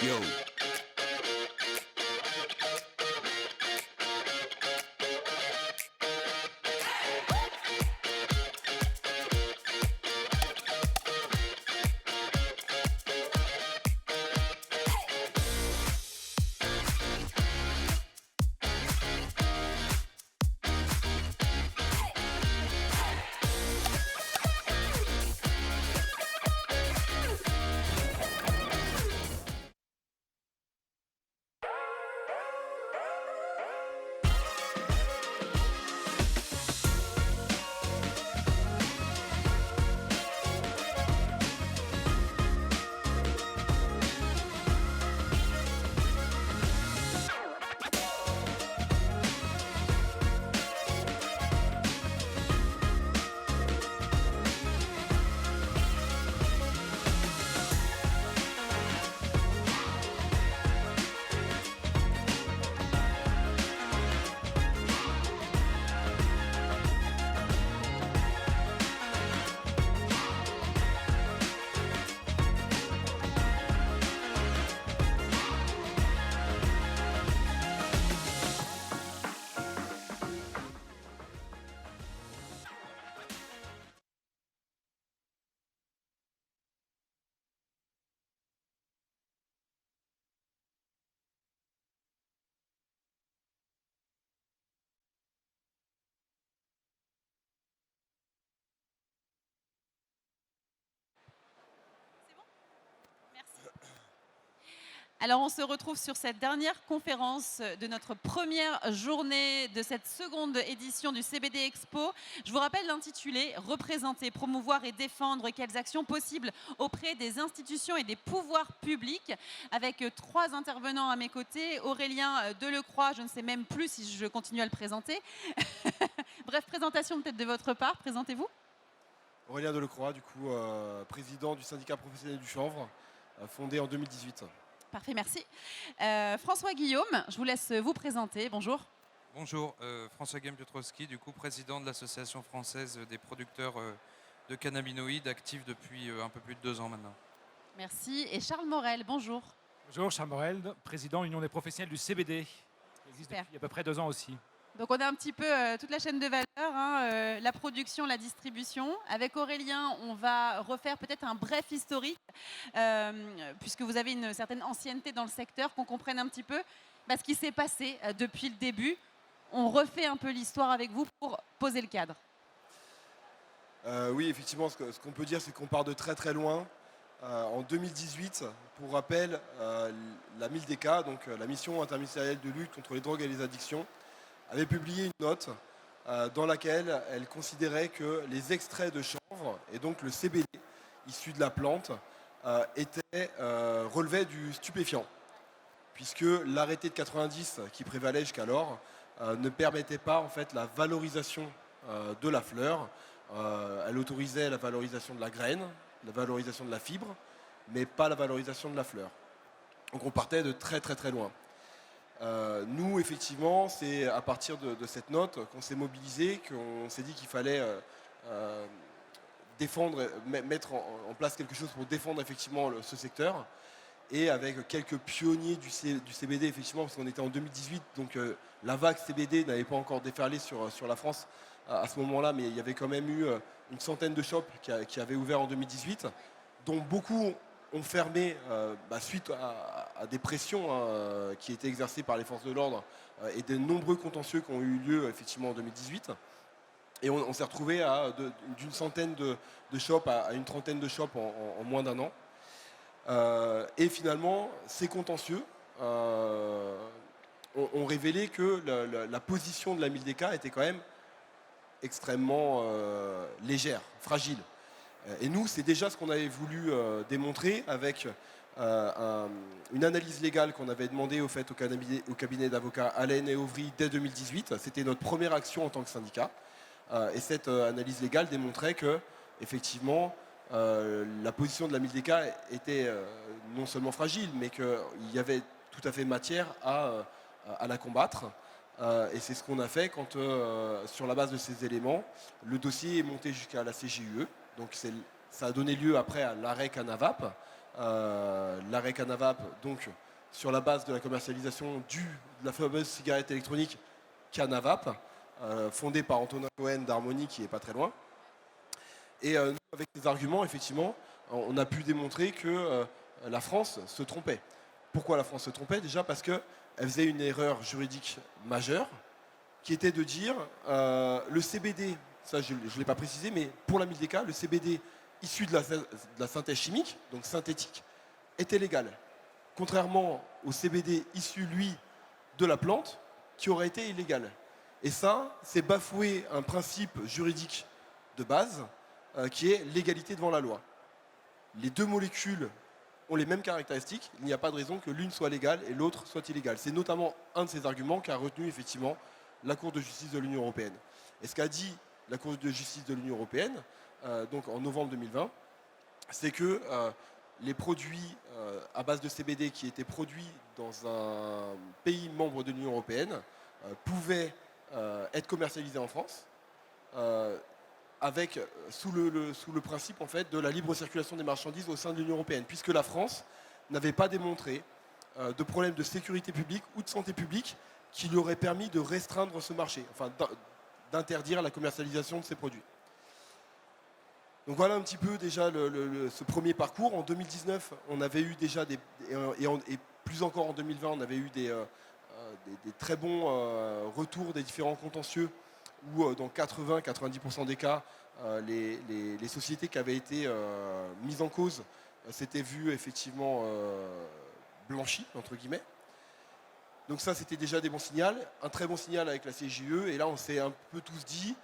Yo. Alors, on se retrouve sur cette dernière conférence de notre première journée de cette seconde édition du CBD Expo. Je vous rappelle l'intitulé « Représenter, promouvoir et défendre quelles actions possibles auprès des institutions et des pouvoirs publics » avec trois intervenants à mes côtés. Aurélien Delecroix, je ne sais même plus si je continue à le présenter. Bref, présentation peut-être de votre part, présentez-vous. Aurélien Delecroix, du coup, président du syndicat professionnel du chanvre, fondé en 2018. Parfait, merci. François Guillaume, je vous laisse vous présenter. Bonjour. Bonjour, François Guillaume Piotrowski, du coup président de l'Association française des producteurs de cannabinoïdes, actifs depuis un peu plus de 2 ans maintenant. Merci. Et Charles Morel, bonjour. Bonjour, Charles Morel, président de l'Union des professionnels du CBD, qui existe Super. depuis à peu près 2 ans aussi. Donc on a un petit peu toute la chaîne de valeur, hein, la production, la distribution. Avec Aurélien, on va refaire peut-être un bref historique, puisque vous avez une certaine ancienneté dans le secteur, qu'on comprenne un petit peu ce qui s'est passé depuis le début. On refait un peu l'histoire avec vous pour poser le cadre. Oui, effectivement, ce qu'on peut dire, c'est qu'on part de très très loin. En 2018, pour rappel, la MILDECA, donc la Mission interministérielle de lutte contre les drogues et les addictions, avait publié une note dans laquelle elle considérait que les extraits de chanvre, et donc le CBD, issu de la plante, relevaient du stupéfiant, puisque l'arrêté de 90 qui prévalait jusqu'alors ne permettait pas en fait la valorisation de la fleur. Elle autorisait la valorisation de la graine, la valorisation de la fibre, mais pas la valorisation de la fleur. Donc on partait de très très très loin. Nous, effectivement, c'est à partir de cette note qu'on s'est mobilisé, qu'on s'est dit qu'il fallait défendre, mettre en place quelque chose pour défendre effectivement ce secteur. Et avec quelques pionniers du CBD, effectivement, parce qu'on était en 2018, donc la vague CBD n'avait pas encore déferlé sur la France à ce moment-là, mais il y avait quand même eu une centaine de shops qui avaient ouvert en 2018, dont beaucoup ont fermé suite à des pressions qui étaient exercées par les forces de l'ordre et de nombreux contentieux qui ont eu lieu effectivement en 2018. Et on s'est retrouvé d'une centaine de shops à une trentaine de shops en moins d'un an. Et finalement, ces contentieux ont révélé que la position de la MILDECA était quand même extrêmement légère, fragile. Et nous, c'est déjà ce qu'on avait voulu démontrer avec une analyse légale qu'on avait demandé au cabinet d'avocats Allen et Auvry dès 2018. C'était notre première action en tant que syndicat. Et cette analyse légale démontrait que, effectivement, la position de la MILDECA était non seulement fragile, mais qu'il y avait tout à fait matière à la combattre. Et c'est ce qu'on a fait quand, sur la base de ces éléments, le dossier est monté jusqu'à la CJUE. Donc ça a donné lieu après à l'arrêt Canavap, l'arrêt Canavap, donc sur la base de la commercialisation de la fameuse cigarette électronique Canavap, fondée par Antonin Cohen d'Harmonie, qui n'est pas très loin. Et nous, avec ces arguments, effectivement, on a pu démontrer que la France se trompait. Pourquoi la France se trompait? Déjà parce qu'elle faisait une erreur juridique majeure, qui était de dire le CBD, ça je ne l'ai pas précisé, mais pour la Mildeca, le CBD issu de la synthèse chimique, donc synthétique, était légal. Contrairement au CBD issu, lui, de la plante, qui aurait été illégal. Et ça, c'est bafouer un principe juridique de base, qui est l'égalité devant la loi. Les deux molécules ont les mêmes caractéristiques, il n'y a pas de raison que l'une soit légale et l'autre soit illégale. C'est notamment un de ces arguments qu'a retenu effectivement la Cour de justice de l'Union européenne. Et ce qu'a dit la Cour de justice de l'Union européenne, donc en novembre 2020, c'est que les produits à base de CBD qui étaient produits dans un pays membre de l'Union européenne pouvaient être commercialisés en France avec, sous le principe en fait, de la libre circulation des marchandises au sein de l'Union européenne, puisque la France n'avait pas démontré de problème de sécurité publique ou de santé publique qui lui aurait permis de restreindre ce marché, enfin d'interdire la commercialisation de ces produits. Donc voilà un petit peu déjà ce premier parcours. En 2019, on avait eu déjà et plus encore en 2020, on avait eu des très bons retours des différents contentieux où dans 80-90% des cas, les sociétés qui avaient été mises en cause s'étaient vues effectivement blanchies, entre guillemets. Donc ça, c'était déjà des bons signaux. Un très bon signal avec la CJUE. Et là, on s'est un peu tous dit,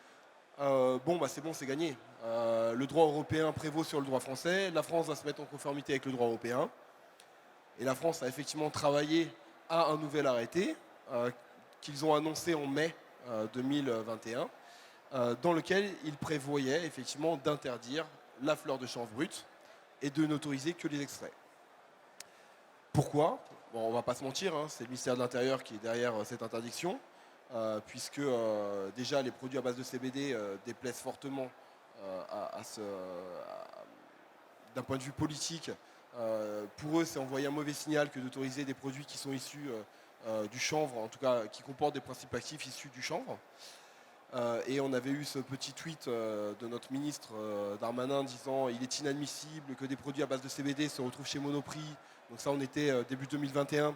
bon, bah, c'est bon, c'est gagné. Le droit européen prévaut sur le droit français. La France va se mettre en conformité avec le droit européen. Et la France a effectivement travaillé à un nouvel arrêté qu'ils ont annoncé en mai 2021, dans lequel ils prévoyaient effectivement d'interdire la fleur de chanvre brute et de n'autoriser que les extraits. Pourquoi? Bon, on ne va pas se mentir, hein, c'est le ministère de l'Intérieur qui est derrière cette interdiction, puisque déjà les produits à base de CBD déplaisent fortement d'un point de vue politique. Pour eux, c'est envoyer un mauvais signal que d'autoriser des produits qui sont issus du chanvre, en tout cas qui comportent des principes actifs issus du chanvre. Et on avait eu ce petit tweet de notre ministre Darmanin disant il est inadmissible que des produits à base de CBD se retrouvent chez Monoprix. Donc ça, on était début 2021,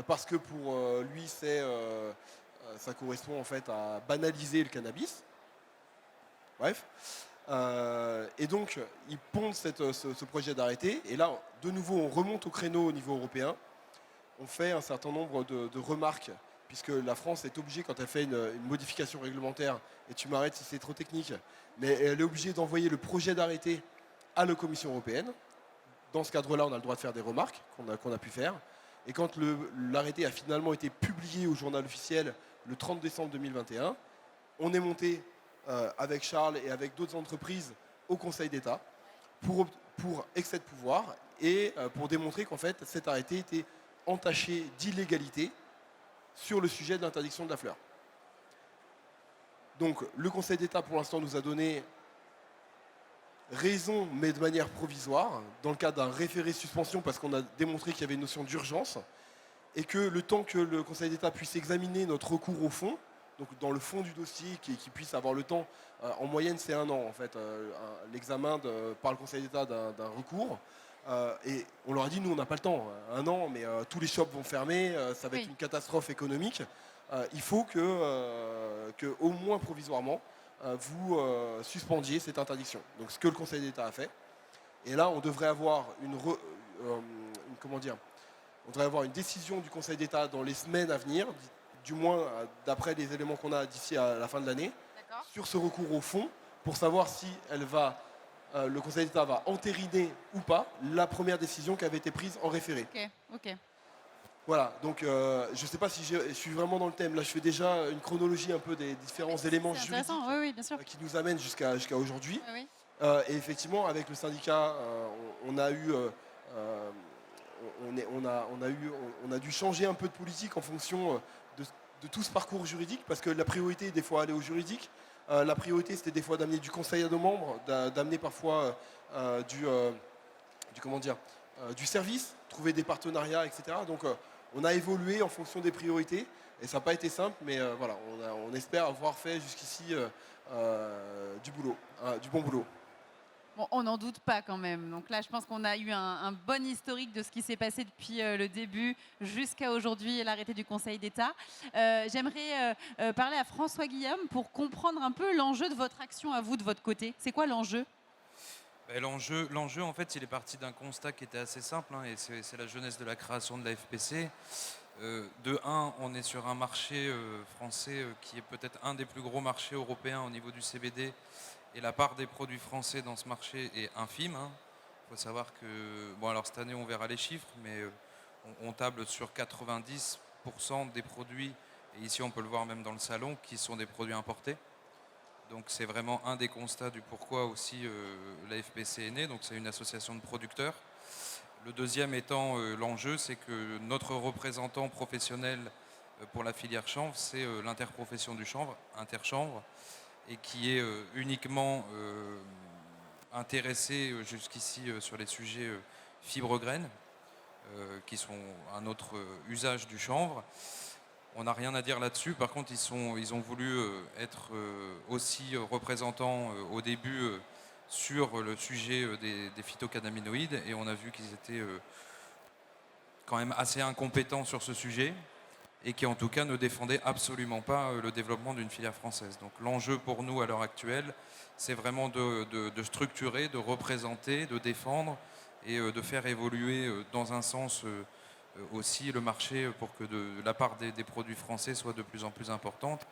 parce que pour lui, ça correspond en fait à banaliser le cannabis. Bref. Et donc, il pondent ce projet d'arrêté. Et là, de nouveau, on remonte au créneau au niveau européen. On fait un certain nombre de remarques, puisque la France est obligée, quand elle fait une modification réglementaire, et tu m'arrêtes si c'est trop technique, mais elle est obligée d'envoyer le projet d'arrêté à la Commission européenne. Dans ce cadre-là, on a le droit de faire des remarques qu'on a pu faire. Et quand l'arrêté a finalement été publié au journal officiel le 30 décembre 2021, on est monté avec Charles et avec d'autres entreprises au Conseil d'État pour excès de pouvoir et pour démontrer qu'en fait cet arrêté était entaché d'illégalité sur le sujet de l'interdiction de la fleur. Donc le Conseil d'État pour l'instant nous a donné raison, mais de manière provisoire, dans le cadre d'un référé suspension, parce qu'on a démontré qu'il y avait une notion d'urgence, et que le temps que le Conseil d'État puisse examiner notre recours au fond, donc dans le fond du dossier, qu'il puisse avoir le temps, en moyenne c'est 1 an en fait, l'examen par le Conseil d'État d'un recours, et on leur a dit nous on n'a pas le temps, 1 an, mais tous les shops vont fermer, ça va être une catastrophe économique, il faut que au moins provisoirement, vous suspendiez cette interdiction. Donc ce que le Conseil d'État a fait. Et là, on devrait avoir on devrait avoir une décision du Conseil d'État dans les semaines à venir, du moins d'après les éléments qu'on a d'ici à la fin de l'année, sur ce recours au fond, pour savoir si le Conseil d'État va entériner ou pas la première décision qui avait été prise en référé. Ok. Voilà, donc je ne sais pas si je suis vraiment dans le thème. Là, je fais déjà une chronologie un peu des différents éléments juridiques oui, bien sûr. qui nous amènent jusqu'à aujourd'hui. Oui. Et effectivement, avec le syndicat, on a dû changer un peu de politique en fonction de tout ce parcours juridique, parce que la priorité, des fois, aller au juridique. La priorité, c'était des fois d'amener du conseil à nos membres, d'amener parfois du service, trouver des partenariats, etc. Donc on a évolué en fonction des priorités et ça n'a pas été simple, mais voilà, on espère avoir fait jusqu'ici du boulot, du bon boulot. Bon, on n'en doute pas quand même. Donc là, je pense qu'on a eu un bon historique de ce qui s'est passé depuis le début jusqu'à aujourd'hui et l'arrêté du Conseil d'État. J'aimerais parler à François Guillaume pour comprendre un peu l'enjeu de votre action à vous, de votre côté. C'est quoi l'enjeu ? L'enjeu, en fait, il est parti d'un constat qui était assez simple, hein, et c'est la jeunesse de la création de la FPC. De un, on est sur un marché français qui est peut-être un des plus gros marchés européens au niveau du CBD, et la part des produits français dans ce marché est infime. Il faut savoir que, bon, alors cette année on verra les chiffres, mais on table sur 90% des produits, et ici on peut le voir même dans le salon, qui sont des produits importés. Donc c'est vraiment un des constats du pourquoi aussi la FPC est née. Donc c'est une association de producteurs. Le deuxième étant l'enjeu, c'est que notre représentant professionnel pour la filière chanvre, c'est l'interprofession du chanvre, Interchanvre, et qui est uniquement intéressé jusqu'ici sur les sujets fibres-graines, qui sont un autre usage du chanvre. On n'a rien à dire là-dessus. Par contre, ils ont voulu être aussi représentants au début sur le sujet des phytocannabinoïdes, et on a vu qu'ils étaient quand même assez incompétents sur ce sujet, et qui en tout cas ne défendaient absolument pas le développement d'une filière française. Donc l'enjeu pour nous à l'heure actuelle, c'est vraiment de structurer, de représenter, de défendre et de faire évoluer dans un sens aussi le marché pour que la part des produits français soit de plus en plus importante,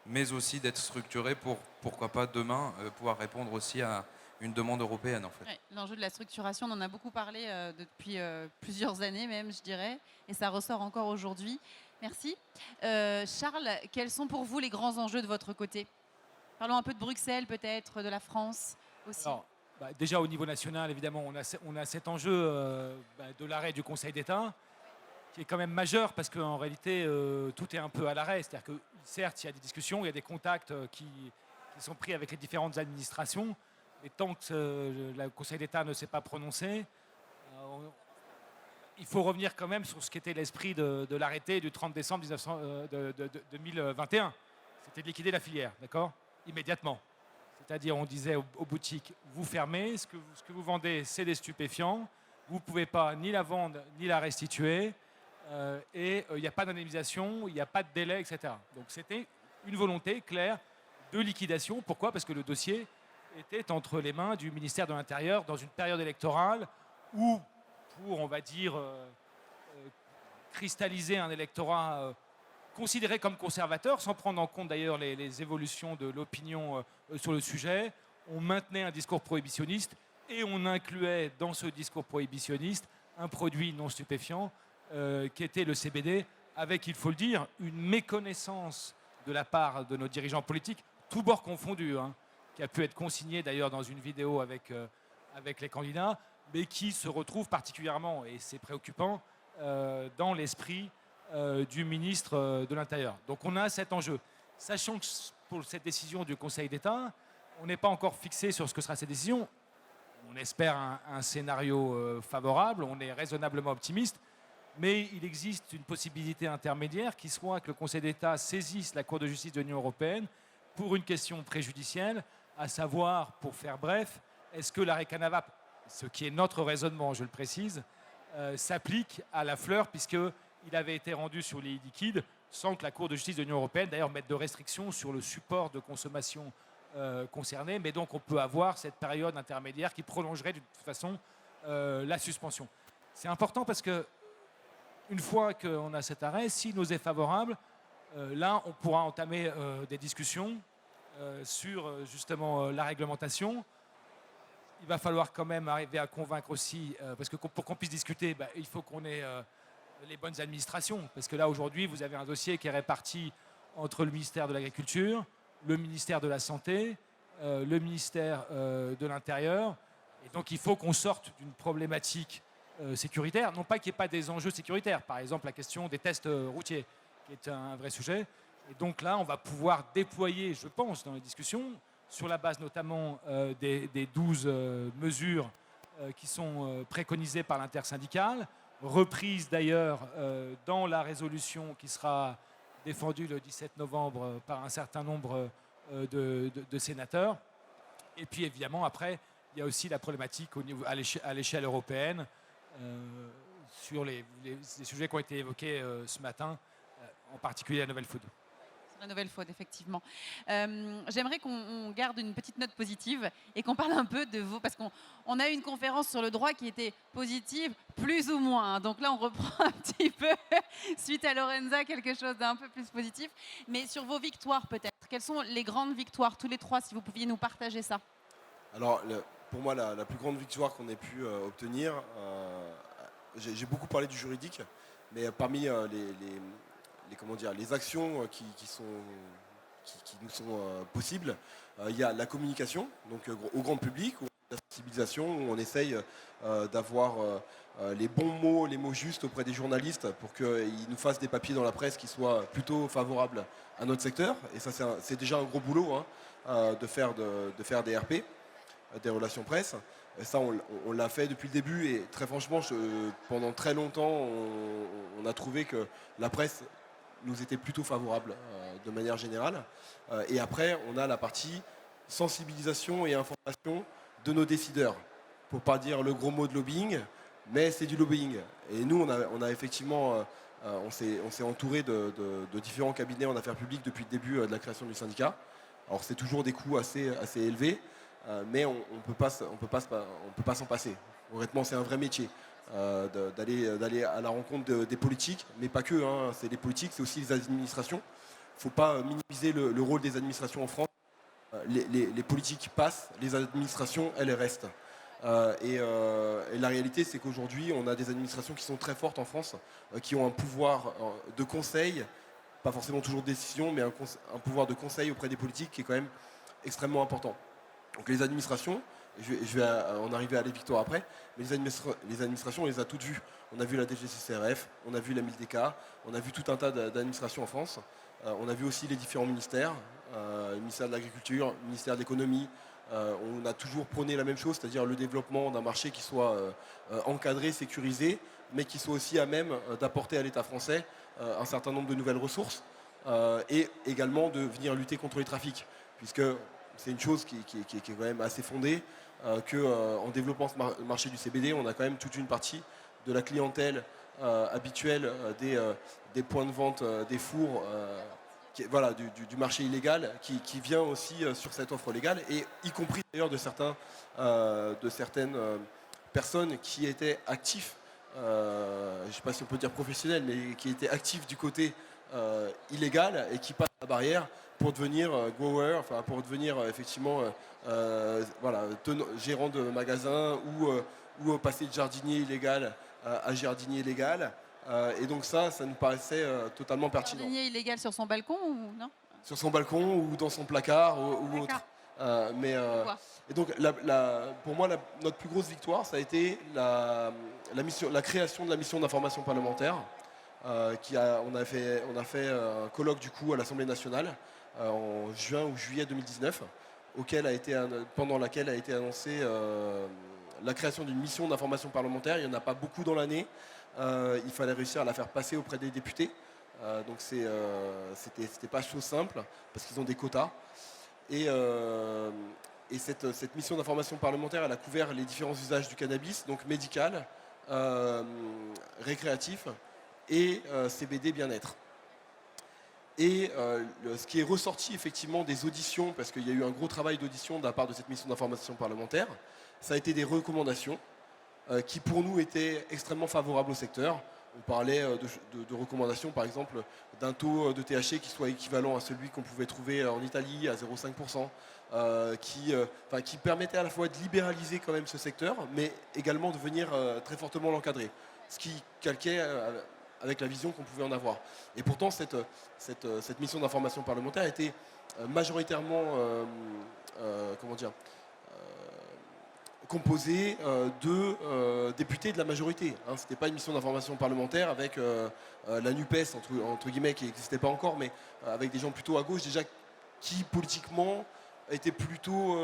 mais aussi d'être structuré pour, pourquoi pas demain, pouvoir répondre aussi à une demande européenne en fait. Ouais, l'enjeu de la structuration, on en a beaucoup parlé depuis plusieurs années même, je dirais, et ça ressort encore aujourd'hui. Merci. Charles, quels sont pour vous les grands enjeux de votre côté ? Parlons un peu de Bruxelles peut-être, de la France aussi. Alors, déjà au niveau national, évidemment, on a cet enjeu de l'arrêt du Conseil d'État, qui est quand même majeur parce qu'en réalité, tout est un peu à l'arrêt. C'est-à-dire que certes, il y a des discussions, il y a des contacts qui sont pris avec les différentes administrations, mais tant que le Conseil d'État ne s'est pas prononcé, il faut revenir quand même sur ce qu'était l'esprit de l'arrêté du 30 décembre 2021. C'était de liquider la filière, d'accord ? Immédiatement. C'est-à-dire, on disait aux boutiques, vous fermez, ce que vous vendez, c'est des stupéfiants, vous ne pouvez pas ni la vendre, ni la restituer, et il n'y a pas d'indemnisation, il n'y a pas de délai, etc. Donc c'était une volonté claire de liquidation. Pourquoi ? Parce que le dossier était entre les mains du ministère de l'Intérieur dans une période électorale où, pour, on va dire, cristalliser un électorat considéré comme conservateur, sans prendre en compte d'ailleurs les évolutions de l'opinion sur le sujet, on maintenait un discours prohibitionniste et on incluait dans ce discours prohibitionniste un produit non stupéfiant qui était le CBD, avec, il faut le dire, une méconnaissance de la part de nos dirigeants politiques, tous bords confondus, qui a pu être consigné d'ailleurs dans une vidéo avec les candidats, mais qui se retrouve particulièrement, et c'est préoccupant, dans l'esprit du ministre de l'Intérieur. Donc on a cet enjeu. Sachant que pour cette décision du Conseil d'État, on n'est pas encore fixé sur ce que sera cette décision. On espère un scénario favorable, on est raisonnablement optimiste, mais il existe une possibilité intermédiaire qui soit que le Conseil d'État saisisse la Cour de justice de l'Union européenne pour une question préjudicielle, à savoir, pour faire bref, est-ce que l'arrêt Canavap, ce qui est notre raisonnement, je le précise, s'applique à la fleur, puisqu'il avait été rendu sur les liquides sans que la Cour de justice de l'Union européenne, d'ailleurs, mette de restrictions sur le support de consommation concerné. Mais donc, on peut avoir cette période intermédiaire qui prolongerait de toute façon la suspension. C'est important parce que une fois qu'on a cet arrêt, s'il nous est favorable, là, on pourra entamer des discussions sur justement la réglementation. Il va falloir quand même arriver à convaincre aussi, parce que pour qu'on puisse discuter, il faut qu'on ait les bonnes administrations. Parce que là, aujourd'hui, vous avez un dossier qui est réparti entre le ministère de l'Agriculture, le ministère de la Santé, le ministère de l'Intérieur. Et donc, il faut qu'on sorte d'une problématique sécuritaire. Non pas qu'il n'y ait pas des enjeux sécuritaires. Par exemple, la question des tests routiers, qui est un vrai sujet. Et donc là, on va pouvoir déployer, je pense, dans les discussions, sur la base notamment des 12 mesures qui sont préconisées par l'intersyndicale, reprises d'ailleurs dans la résolution qui sera défendue le 17 novembre par un certain nombre de sénateurs. Et puis évidemment, après, il y a aussi la problématique à l'échelle européenne sur les sujets qui ont été évoqués ce matin, en particulier la nouvelle food. La nouvelle faute, effectivement. J'aimerais qu'on garde une petite note positive et qu'on parle un peu de vous, parce qu'on a eu une conférence sur le droit qui était positive, plus ou moins. Donc là, on reprend un petit peu, suite à Lorenza, quelque chose d'un peu plus positif. Mais sur vos victoires, peut-être, quelles sont les grandes victoires, tous les trois, si vous pouviez nous partager ça? Alors, pour moi, la plus grande victoire qu'on ait pu obtenir, j'ai beaucoup parlé du juridique, mais parmi les actions qui nous sont possibles, il y a la communication, donc au grand public, la sensibilisation, où on essaye d'avoir les bons mots, les mots justes auprès des journalistes pour qu'ils nous fassent des papiers dans la presse qui soient plutôt favorables à notre secteur. Et ça, c'est déjà un gros boulot de faire des RP, des relations presse. Et ça, on l'a fait depuis le début et très franchement, pendant très longtemps, on a trouvé que la presse nous était plutôt favorable de manière générale. Et après, on a la partie sensibilisation et information de nos décideurs. Pour ne pas dire le gros mot de lobbying, mais c'est du lobbying. Et nous, on a effectivement, on s'est entouré de différents cabinets en affaires publiques depuis le début de la création du syndicat. Alors c'est toujours des coûts assez élevés, mais on peut pas s'en passer. Honnêtement, c'est un vrai métier. D'aller à la rencontre des politiques, mais pas que, c'est les politiques, c'est aussi les administrations. Il ne faut pas minimiser le rôle des administrations en France. Les politiques passent, les administrations, elles restent. Et la réalité, c'est qu'aujourd'hui, on a des administrations qui sont très fortes en France, qui ont un pouvoir de conseil, pas forcément toujours de décision, mais un pouvoir de conseil auprès des politiques qui est quand même extrêmement important. Donc les administrations, je vais en arriver à les victoires après, mais les administrations, on les a toutes vues. On a vu la DGCCRF, on a vu la MILDK, on a vu tout un tas d'administrations en France. On a vu aussi les différents ministères, le ministère de l'Agriculture, le ministère de l'Économie. On a toujours prôné la même chose, c'est-à-dire le développement d'un marché qui soit encadré, sécurisé, mais qui soit aussi à même d'apporter à l'État français un certain nombre de nouvelles ressources et également de venir lutter contre les trafics, puisque c'est une chose qui est quand même assez fondée, qu'en développant ce marché du CBD, on a quand même toute une partie de la clientèle habituelle des points de vente, des fours, du marché illégal qui vient aussi sur cette offre légale, et y compris d'ailleurs de certaines personnes qui étaient actifs, je ne sais pas si on peut dire professionnels, mais qui étaient actifs du côté illégal et qui passent la barrière pour devenir grower, pour devenir effectivement gérant de magasin ou passer de jardinier illégal à jardinier légal. Et donc ça nous paraissait totalement pertinent. Jardinier illégal sur son balcon ou non? Sur son balcon ou dans son placard ou autre. Et donc pour moi, notre plus grosse victoire, ça a été la création de la mission d'information parlementaire. On a fait un colloque du coup à l'Assemblée nationale en juin ou juillet 2019, pendant laquelle a été annoncée la création d'une mission d'information parlementaire. Il n'y en a pas beaucoup dans l'année. Il fallait réussir à la faire passer auprès des députés. Donc c'était pas chose simple parce qu'ils ont des quotas. Et cette mission d'information parlementaire, elle a couvert les différents usages du cannabis, donc médical, récréatif et CBD bien-être. Et ce qui est ressorti effectivement des auditions, parce qu'il y a eu un gros travail d'audition de la part de cette mission d'information parlementaire, ça a été des recommandations qui pour nous étaient extrêmement favorables au secteur. On parlait de recommandations, par exemple, d'un taux de THC qui soit équivalent à celui qu'on pouvait trouver en Italie, à 0,5%, qui permettait à la fois de libéraliser quand même ce secteur, mais également de venir très fortement l'encadrer, ce qui calquait avec la vision qu'on pouvait en avoir. Et pourtant, cette mission d'information parlementaire a été majoritairement composée de députés de la majorité. Ce n'était pas une mission d'information parlementaire avec la NUPES, entre guillemets, qui n'existait pas encore, mais avec des gens plutôt à gauche, déjà, qui politiquement était plutôt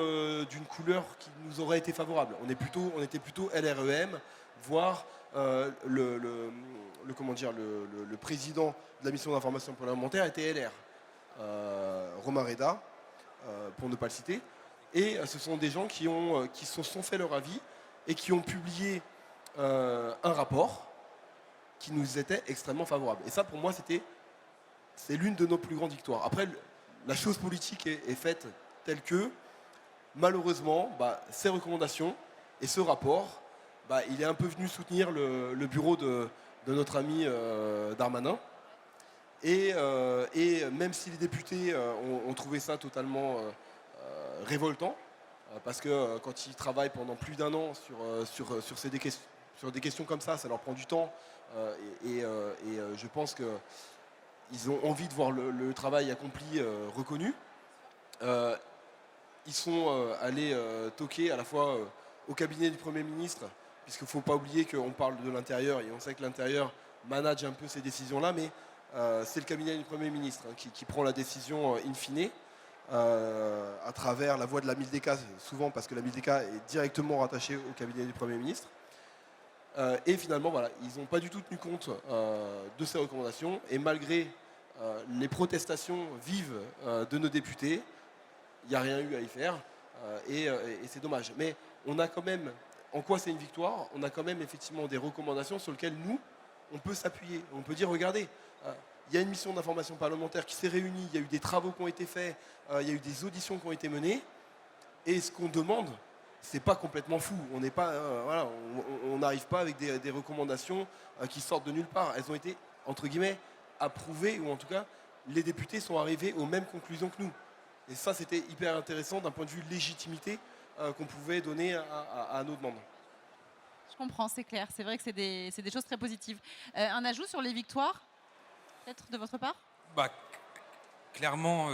d'une couleur qui nous aurait été favorable. On était plutôt LREM, voire comment dire, le président de la mission d'information parlementaire était LR, Romain Reda, pour ne pas le citer. Et ce sont des gens qui se sont fait leur avis et qui ont publié un rapport qui nous était extrêmement favorable. Et ça, pour moi, c'est l'une de nos plus grandes victoires. Après, la chose politique est faite telle que, malheureusement, ces recommandations et ce rapport, il est un peu venu soutenir le bureau de notre ami Darmanin. Et même si les députés ont trouvé ça totalement révoltant, parce que quand ils travaillent pendant plus d'1 an sur des questions comme ça leur prend du temps, je pense qu'ils ont envie de voir le travail accompli reconnu. Ils sont allés toquer à la fois au cabinet du Premier ministre, puisqu'il ne faut pas oublier qu'on parle de l'intérieur, et on sait que l'intérieur manage un peu ces décisions-là, mais c'est le cabinet du Premier ministre qui prend la décision in fine, à travers la voix de la Mildeca, souvent parce que la Mildeca est directement rattachée au cabinet du Premier ministre. Et finalement, voilà, ils n'ont pas du tout tenu compte de ces recommandations, et malgré les protestations vives de nos députés, il n'y a rien eu à y faire, et c'est dommage. Mais on a quand même, en quoi c'est une victoire? On a quand même effectivement des recommandations sur lesquelles nous, on peut s'appuyer. On peut dire, regardez, il y a une mission d'information parlementaire qui s'est réunie, il y a eu des travaux qui ont été faits, il y a eu des auditions qui ont été menées, et ce qu'on demande, c'est pas complètement fou. On n'est pas, voilà, on n'arrive pas avec des recommandations qui sortent de nulle part. Elles ont été, entre guillemets, approuvées, ou en tout cas, les députés sont arrivés aux mêmes conclusions que nous. Et ça, c'était hyper intéressant d'un point de vue légitimité qu'on pouvait donner à nos demandes. Je comprends, c'est clair. C'est vrai que c'est des choses très positives. Un ajout sur les victoires, peut-être de votre part? Clairement,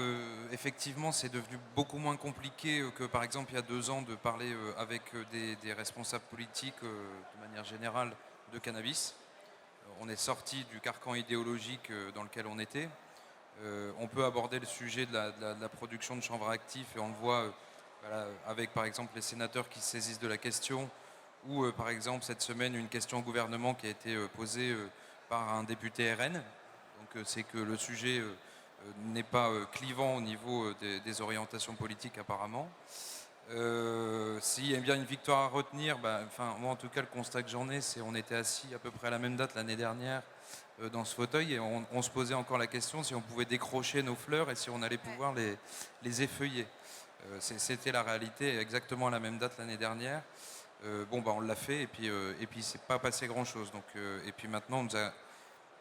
effectivement, c'est devenu beaucoup moins compliqué que, par exemple, il y a 2 ans, de parler avec des responsables politiques, de manière générale, de cannabis. On est sorti du carcan idéologique dans lequel on était. On peut aborder le sujet de la production de chanvre actif, et on le voit avec, par exemple, les sénateurs qui se saisissent de la question, ou, par exemple, cette semaine, une question au gouvernement qui a été posée par un député RN. Donc, c'est que le sujet n'est pas clivant au niveau des orientations politiques apparemment. S'il y a bien une victoire à retenir, moi en tout cas le constat que j'en ai, c'est qu'on était assis à peu près à la même date l'année dernière dans ce fauteuil, et on se posait encore la question si on pouvait décrocher nos fleurs et si on allait pouvoir les effeuiller. C'était la réalité exactement à la même date l'année dernière. On l'a fait, et puis c'est pas passé grand chose. Donc, et puis maintenant on nous a,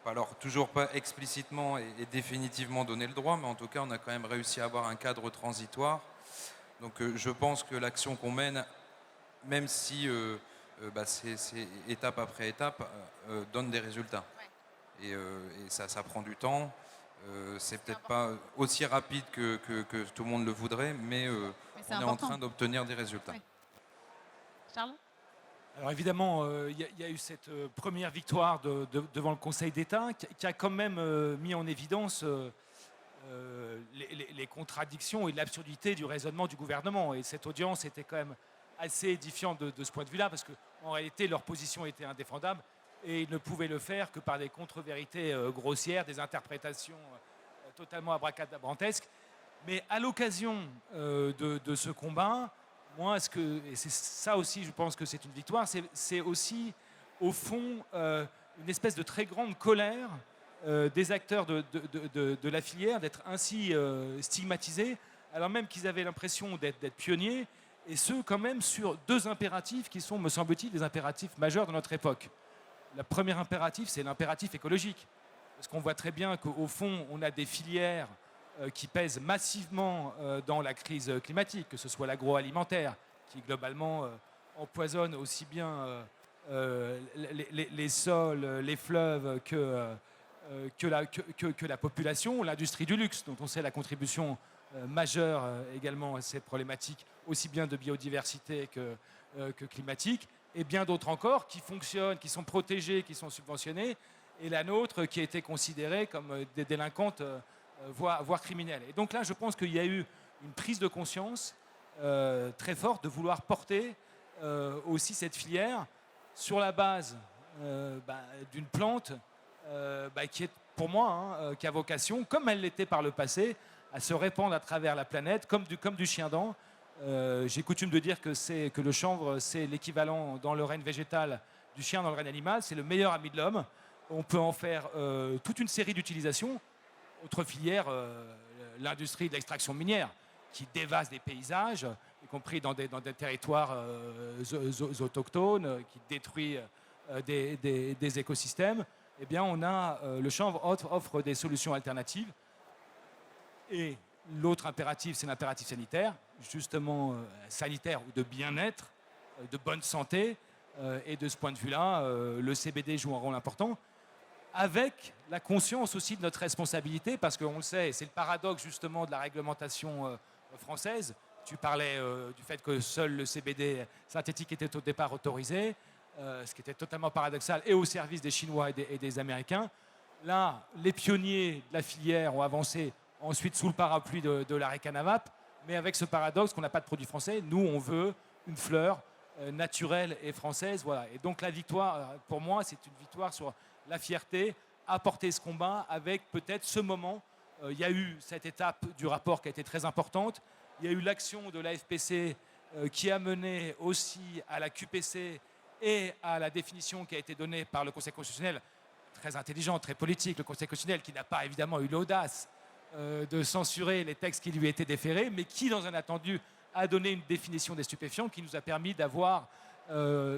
alors toujours pas explicitement et définitivement donné le droit, mais en tout cas on a quand même réussi à avoir un cadre transitoire. Donc je pense que l'action qu'on mène, même si c'est étape après étape, donne des résultats. Ouais. Et ça prend du temps. C'est peut-être pas aussi rapide que tout le monde le voudrait, mais on est en train d'obtenir des résultats. Oui. Charles ? Alors évidemment, il y a eu cette première victoire devant le Conseil d'État qui a quand même mis en évidence les contradictions et l'absurdité du raisonnement du gouvernement. Et cette audience était quand même assez édifiante de ce point de vue-là, parce qu'en réalité, leur position était indéfendable et ils ne pouvaient le faire que par des contre-vérités grossières, des interprétations totalement abracadabrantesques. Mais à l'occasion de ce combat, moi, et c'est ça aussi, je pense que c'est une victoire, c'est aussi, au fond, une espèce de très grande colère des acteurs de la filière d'être ainsi stigmatisés, alors même qu'ils avaient l'impression d'être pionniers, et ce, quand même, sur 2 impératifs qui sont, me semble-t-il, des impératifs majeurs de notre époque. Le premier impératif, c'est l'impératif écologique, parce qu'on voit très bien qu'au fond, on a des filières qui pèsent massivement dans la crise climatique, que ce soit l'agroalimentaire, qui globalement empoisonne aussi bien les sols, les fleuves que la population, l'industrie du luxe, dont on sait la contribution majeure également à cette problématique, aussi bien de biodiversité que climatique, et bien d'autres encore qui fonctionnent, qui sont protégées, qui sont subventionnées, et la nôtre qui a été considérée comme des délinquantes, voire criminelles. Et donc là, je pense qu'il y a eu une prise de conscience très forte de vouloir porter aussi cette filière sur la base d'une plante qui est, pour moi, qui a vocation, comme elle l'était par le passé, à se répandre à travers la planète, comme du chien-dent. J'ai coutume de dire que le chanvre, c'est l'équivalent dans le règne végétal du chien dans le règne animal. C'est le meilleur ami de l'homme. On peut en faire toute une série d'utilisations. Autre filière, l'industrie de l'extraction minière, qui dévaste des paysages, y compris dans des territoires autochtones, qui détruit des écosystèmes. Eh bien, le chanvre offre des solutions alternatives. Et l'autre impératif, c'est l'impératif sanitaire, justement sanitaire ou de bien-être, de bonne santé. Et de ce point de vue-là, le CBD joue un rôle important, avec la conscience aussi de notre responsabilité, parce qu'on le sait, c'est le paradoxe justement de la réglementation française. Tu parlais du fait que seul le CBD synthétique était au départ autorisé, ce qui était totalement paradoxal, et au service des Chinois et des Américains. Là, les pionniers de la filière ont avancé ensuite sous le parapluie de l'arrêt Canavap, mais avec ce paradoxe qu'on n'a pas de produit français. Nous, on veut une fleur naturelle et française. Voilà. Et donc la victoire, pour moi, c'est une victoire sur la fierté, à porter ce combat avec peut-être ce moment. Il y a eu cette étape du rapport qui a été très importante. Il y a eu l'action de l'AFPC qui a mené aussi à la QPC et à la définition qui a été donnée par le Conseil constitutionnel, très intelligent, très politique, le Conseil constitutionnel qui n'a pas évidemment eu l'audace de censurer les textes qui lui étaient déférés, mais qui, dans un attendu, a donné une définition des stupéfiants qui nous a permis d'avoir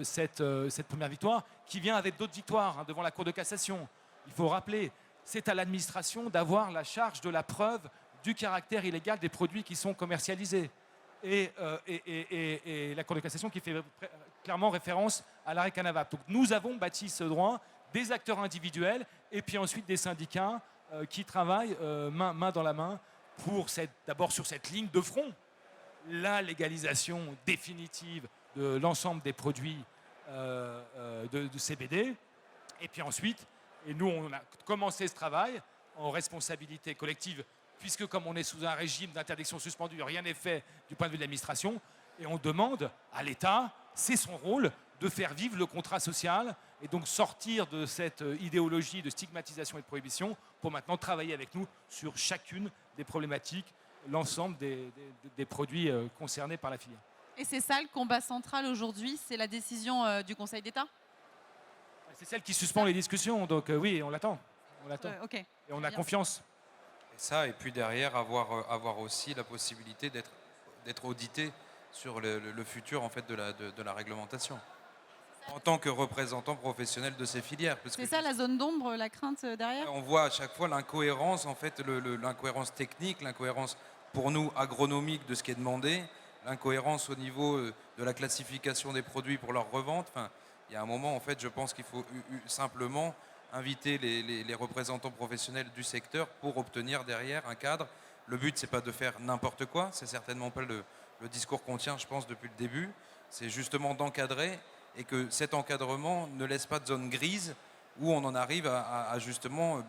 cette première victoire, qui vient avec d'autres victoires devant la Cour de cassation. Il faut rappeler, c'est à l'administration d'avoir la charge de la preuve du caractère illégal des produits qui sont commercialisés. Et la Cour de cassation qui fait clairement référence à l'arrêt Canavap. Donc nous avons bâti ce droit, des acteurs individuels et puis ensuite des syndicats qui travaillent main dans la main pour d'abord sur cette ligne de front, la légalisation définitive de l'ensemble des produits de CBD. Et puis ensuite, et nous on a commencé ce travail en responsabilité collective, puisque comme on est sous un régime d'interdiction suspendue, rien n'est fait du point de vue de l'administration, et on demande à l'État, c'est son rôle, de faire vivre le contrat social, et donc sortir de cette idéologie de stigmatisation et de prohibition, pour maintenant travailler avec nous sur chacune des problématiques, l'ensemble des produits concernés par la filière. Et c'est ça le combat central aujourd'hui, c'est la décision du Conseil d'État ? C'est celle qui suspend les discussions, donc oui, on l'attend. Ok. Et on a confiance. Et ça, et puis derrière, avoir aussi la possibilité d'être audité sur le futur en fait, de la réglementation. En tant que représentant professionnel de ces filières. C'est ça la zone d'ombre, la crainte derrière ? On voit à chaque fois l'incohérence, en fait, l'incohérence technique, l'incohérence pour nous agronomique de ce qui est demandé, l'incohérence au niveau de la classification des produits pour leur revente. Enfin, il y a un moment, en fait, je pense qu'il faut simplement inviter les représentants professionnels du secteur pour obtenir derrière un cadre. Le but, c'est pas de faire n'importe quoi, c'est certainement pas le discours qu'on tient, je pense, depuis le début. C'est justement d'encadrer et que cet encadrement ne laisse pas de zone grise où on en arrive à justement,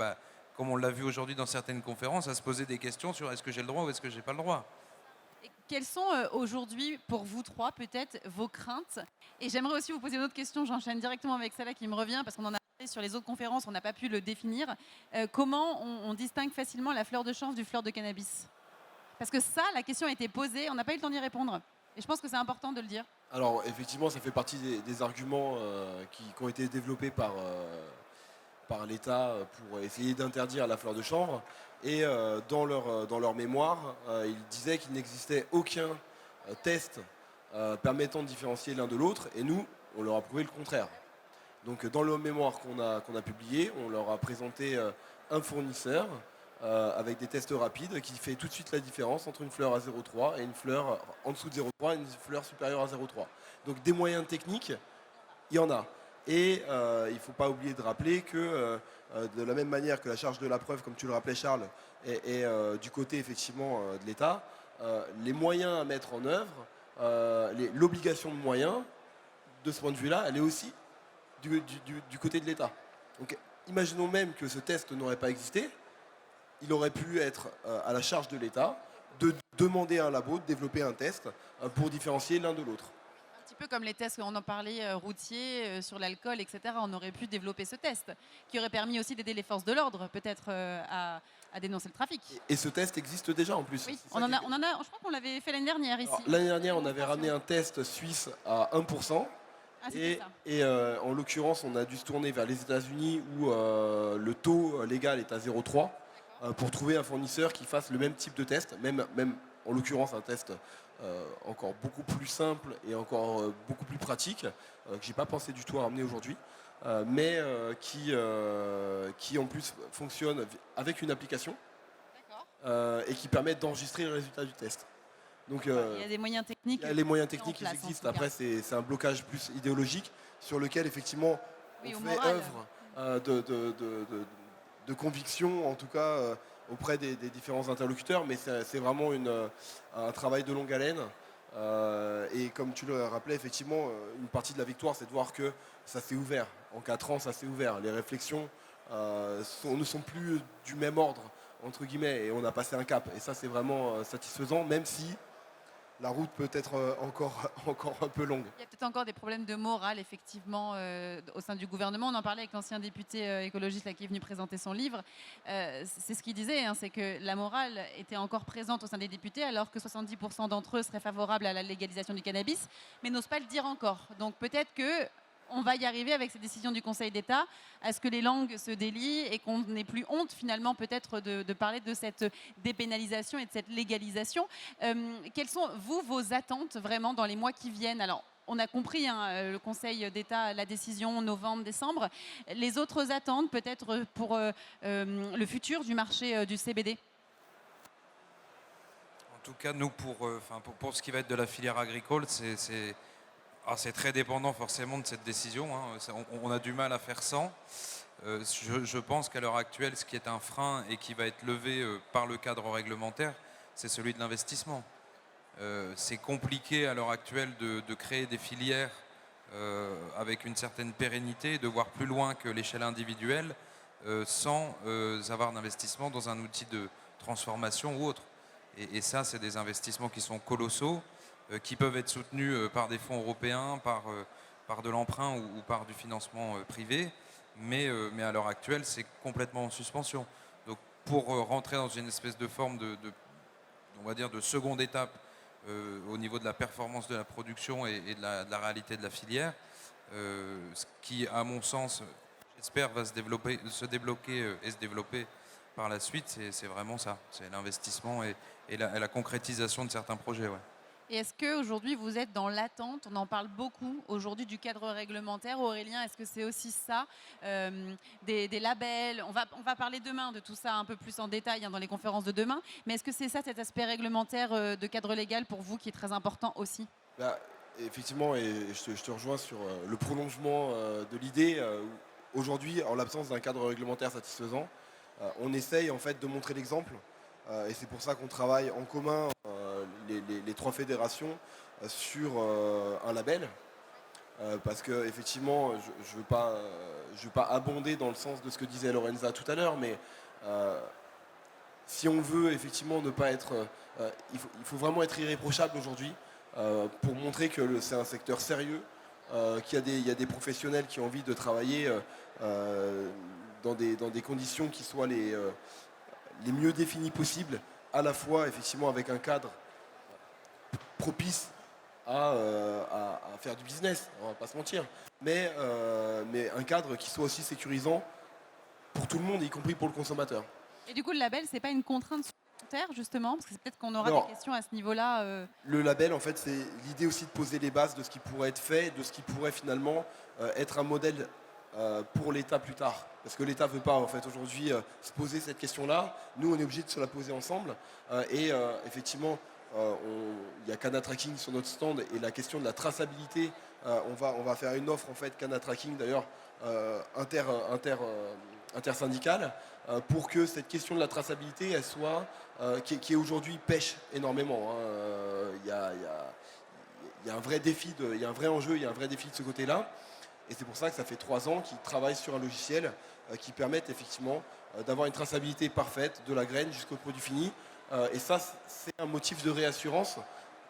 comme on l'a vu aujourd'hui dans certaines conférences, à se poser des questions sur est-ce que j'ai le droit ou est-ce que j'ai pas le droit. Et quelles sont aujourd'hui, pour vous trois, peut-être, vos craintes ? Et j'aimerais aussi vous poser une autre question, j'enchaîne directement avec celle-là qui me revient, parce qu'on en a parlé sur les autres conférences, on n'a pas pu le définir. Comment on distingue facilement la fleur de chanvre du fleur de cannabis ? Parce que ça, la question a été posée, on n'a pas eu le temps d'y répondre. Et je pense que c'est important de le dire. Alors effectivement, ça fait partie des arguments qui ont été développés par l'État pour essayer d'interdire la fleur de chanvre. Et dans leur mémoire, ils disaient qu'il n'existait aucun test permettant de différencier l'un de l'autre. Et nous, on leur a prouvé le contraire. Donc dans leur mémoire qu'on a publié, on leur a présenté un fournisseur avec des tests rapides qui fait tout de suite la différence entre une fleur à 0,3 et une fleur en dessous de 0,3 et une fleur supérieure à 0,3. Donc des moyens techniques, il y en a. Et il ne faut pas oublier de rappeler que de la même manière que la charge de la preuve, comme tu le rappelais Charles, est du côté effectivement de l'État, les moyens à mettre en œuvre, l'obligation de moyens, de ce point de vue-là, elle est aussi du côté de l'État. Donc imaginons même que ce test n'aurait pas existé, il aurait pu être à la charge de l'État de demander à un labo de développer un test pour différencier l'un de l'autre. Un petit peu comme les tests, on en parlait, routiers, sur l'alcool, etc. On aurait pu développer ce test, qui aurait permis aussi d'aider les forces de l'ordre, peut-être, à dénoncer le trafic. Et ce test existe déjà en plus. Oui, C'est ça qui est- je crois qu'on l'avait fait l'année dernière ici. Alors, l'année dernière, on avait ramené un test suisse à 1%. Ah, c'était ça. Et en l'occurrence, on a dû se tourner vers les États-Unis où le taux légal est à 0,3 pour trouver un fournisseur qui fasse le même type de test, même en l'occurrence un test encore beaucoup plus simple et encore beaucoup plus pratique, que j'ai pas pensé du tout à ramener aujourd'hui, mais qui en plus fonctionne avec une application et qui permet d'enregistrer le résultat du test. Donc, Il y a des moyens techniques. il y a les moyens qui sont en techniques qui place, en existent. tout cas. Après, c'est un blocage plus idéologique sur lequel, effectivement, Oui, on au fait moral. œuvre de conviction, en tout cas, auprès des différents interlocuteurs. Mais c'est vraiment un travail de longue haleine. Et comme tu le rappelais, effectivement, une partie de la victoire, c'est de voir que ça s'est ouvert. En 4 ans, ça s'est ouvert. Les réflexions ne sont plus du même ordre, entre guillemets, et on a passé un cap. Et ça, c'est vraiment satisfaisant, même si la route peut être encore un peu longue. Il y a peut-être encore des problèmes de morale, effectivement, au sein du gouvernement. On en parlait avec l'ancien député écologiste là, qui est venu présenter son livre. C'est ce qu'il disait, hein, c'est que la morale était encore présente au sein des députés, alors que 70% d'entre eux seraient favorables à la légalisation du cannabis, mais n'osent pas le dire encore. Donc peut-être que on va y arriver avec ces décisions du Conseil d'État, à ce que les langues se délient et qu'on n'ait plus honte finalement peut-être de parler de cette dépénalisation et de cette légalisation. Quelles sont, vous, vos attentes vraiment dans les mois qui viennent? Alors, on a compris, hein, le Conseil d'État, la décision novembre-décembre. Les autres attentes peut-être pour le futur du marché du CBD? En tout cas, nous, pour ce qui va être de la filière agricole, c'est très dépendant forcément de cette décision, hein. On a du mal à faire sans. Je pense qu'à l'heure actuelle, ce qui est un frein et qui va être levé par le cadre réglementaire, c'est celui de l'investissement. C'est compliqué à l'heure actuelle de créer des filières avec une certaine pérennité, de voir plus loin que l'échelle individuelle sans avoir d'investissement dans un outil de transformation ou autre. Et ça, c'est des investissements qui sont colossaux, qui peuvent être soutenus par des fonds européens, par de l'emprunt ou par du financement privé, mais à l'heure actuelle, c'est complètement en suspension. Donc, pour rentrer dans une espèce de forme on va dire de seconde étape au niveau de la performance de la production et de la réalité de la filière, ce qui, à mon sens, j'espère, va se débloquer et se développer par la suite, c'est vraiment ça, c'est l'investissement et la concrétisation de certains projets. Ouais. Et est-ce qu'aujourd'hui, vous êtes dans l'attente, on en parle beaucoup aujourd'hui du cadre réglementaire, Aurélien, est-ce que c'est aussi ça, des labels, on va parler demain de tout ça un peu plus en détail, hein, dans les conférences de demain, mais est-ce que c'est ça, cet aspect réglementaire de cadre légal pour vous qui est très important aussi? Effectivement, et je te rejoins sur le prolongement de l'idée. Aujourd'hui, en l'absence d'un cadre réglementaire satisfaisant, on essaye en fait de montrer l'exemple. Et c'est pour ça qu'on travaille en commun, les 3 fédérations, sur un label. Parce que effectivement, je veux pas abonder dans le sens de ce que disait Lorenza tout à l'heure, mais si on veut effectivement ne pas être... il faut vraiment être irréprochable aujourd'hui pour montrer que c'est un secteur sérieux, qu'il y a des professionnels qui ont envie de travailler dans des conditions qui soient les mieux définies possibles, à la fois effectivement avec un cadre propice à faire du business, on va pas se mentir, mais un cadre qui soit aussi sécurisant pour tout le monde, y compris pour le consommateur. Et du coup, le label, c'est pas une contrainte supplémentaire, justement, parce que c'est peut-être qu'on aura Non. des questions à ce niveau-là. Le label, en fait, c'est l'idée aussi de poser les bases de ce qui pourrait être fait, de ce qui pourrait finalement être un modèle pour l'État plus tard. Parce que l'État ne veut pas, en fait, aujourd'hui se poser cette question-là. Nous, on est obligé de se la poser ensemble. Effectivement, il y a Cana Tracking sur notre stand et la question de la traçabilité, on va faire une offre, en fait, Cana Tracking, d'ailleurs, intersyndicale, pour que cette question de la traçabilité, elle soit, qui aujourd'hui pêche énormément. Il y a un vrai défi, il y a un vrai enjeu, il y a un vrai défi de ce côté-là. Et c'est pour ça que ça fait 3 ans qu'ils travaillent sur un logiciel qui permette effectivement d'avoir une traçabilité parfaite de la graine jusqu'au produit fini, Et ça, c'est un motif de réassurance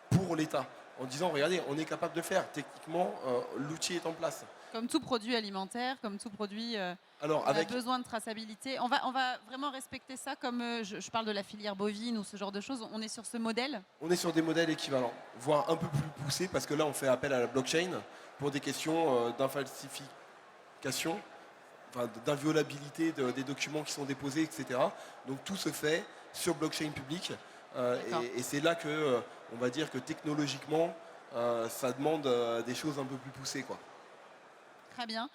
pour l'État, en disant, regardez, on est capable de le faire. Techniquement, l'outil est en place. Comme tout produit alimentaire, comme tout produit, Alors, on a besoin de traçabilité. On va vraiment respecter ça, comme je parle de la filière bovine ou ce genre de choses. On est sur ce modèle. On est sur des modèles équivalents, voire un peu plus poussés, parce que là, on fait appel à la blockchain pour des questions d'infalsification, enfin, d'inviolabilité des documents qui sont déposés, etc. Donc tout se fait sur blockchain public. Et c'est là que, on va dire que technologiquement, ça demande des choses un peu plus poussées, quoi. Très bien.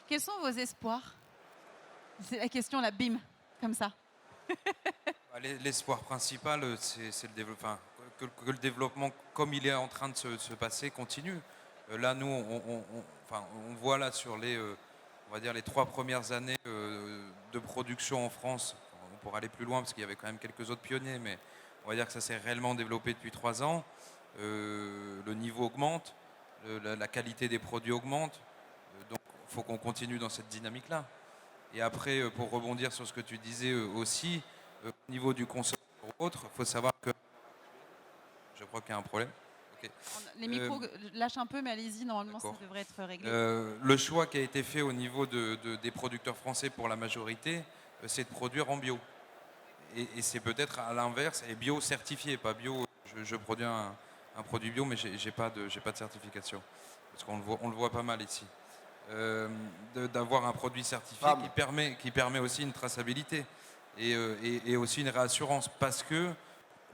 Quels sont vos espoirs? C'est la question, là, bim, comme ça. L'espoir principal, c'est que le développement, comme il est en train de se passer, continue. Là, nous, on voit là sur on va dire les 3 premières années de production en France. On pourra aller plus loin parce qu'il y avait quand même quelques autres pionniers, mais on va dire que ça s'est réellement développé depuis 3 ans. Le niveau augmente, la qualité des produits augmente. Donc, il faut qu'on continue dans cette dynamique-là. Et après, pour rebondir sur ce que tu disais aussi, au niveau du consommateur ou autre, il faut savoir que... Je crois qu'il y a un problème. Okay. Les micros lâchent un peu, mais allez-y, normalement, ça devrait être réglé. Le choix qui a été fait au niveau des producteurs français pour la majorité, c'est de produire en bio. Et c'est peut-être à l'inverse, et bio certifié, pas bio. Je produis un produit bio, mais j'ai pas de certification. Parce qu'on le voit pas mal ici. D'avoir un produit certifié qui permet aussi une traçabilité et aussi une réassurance, parce que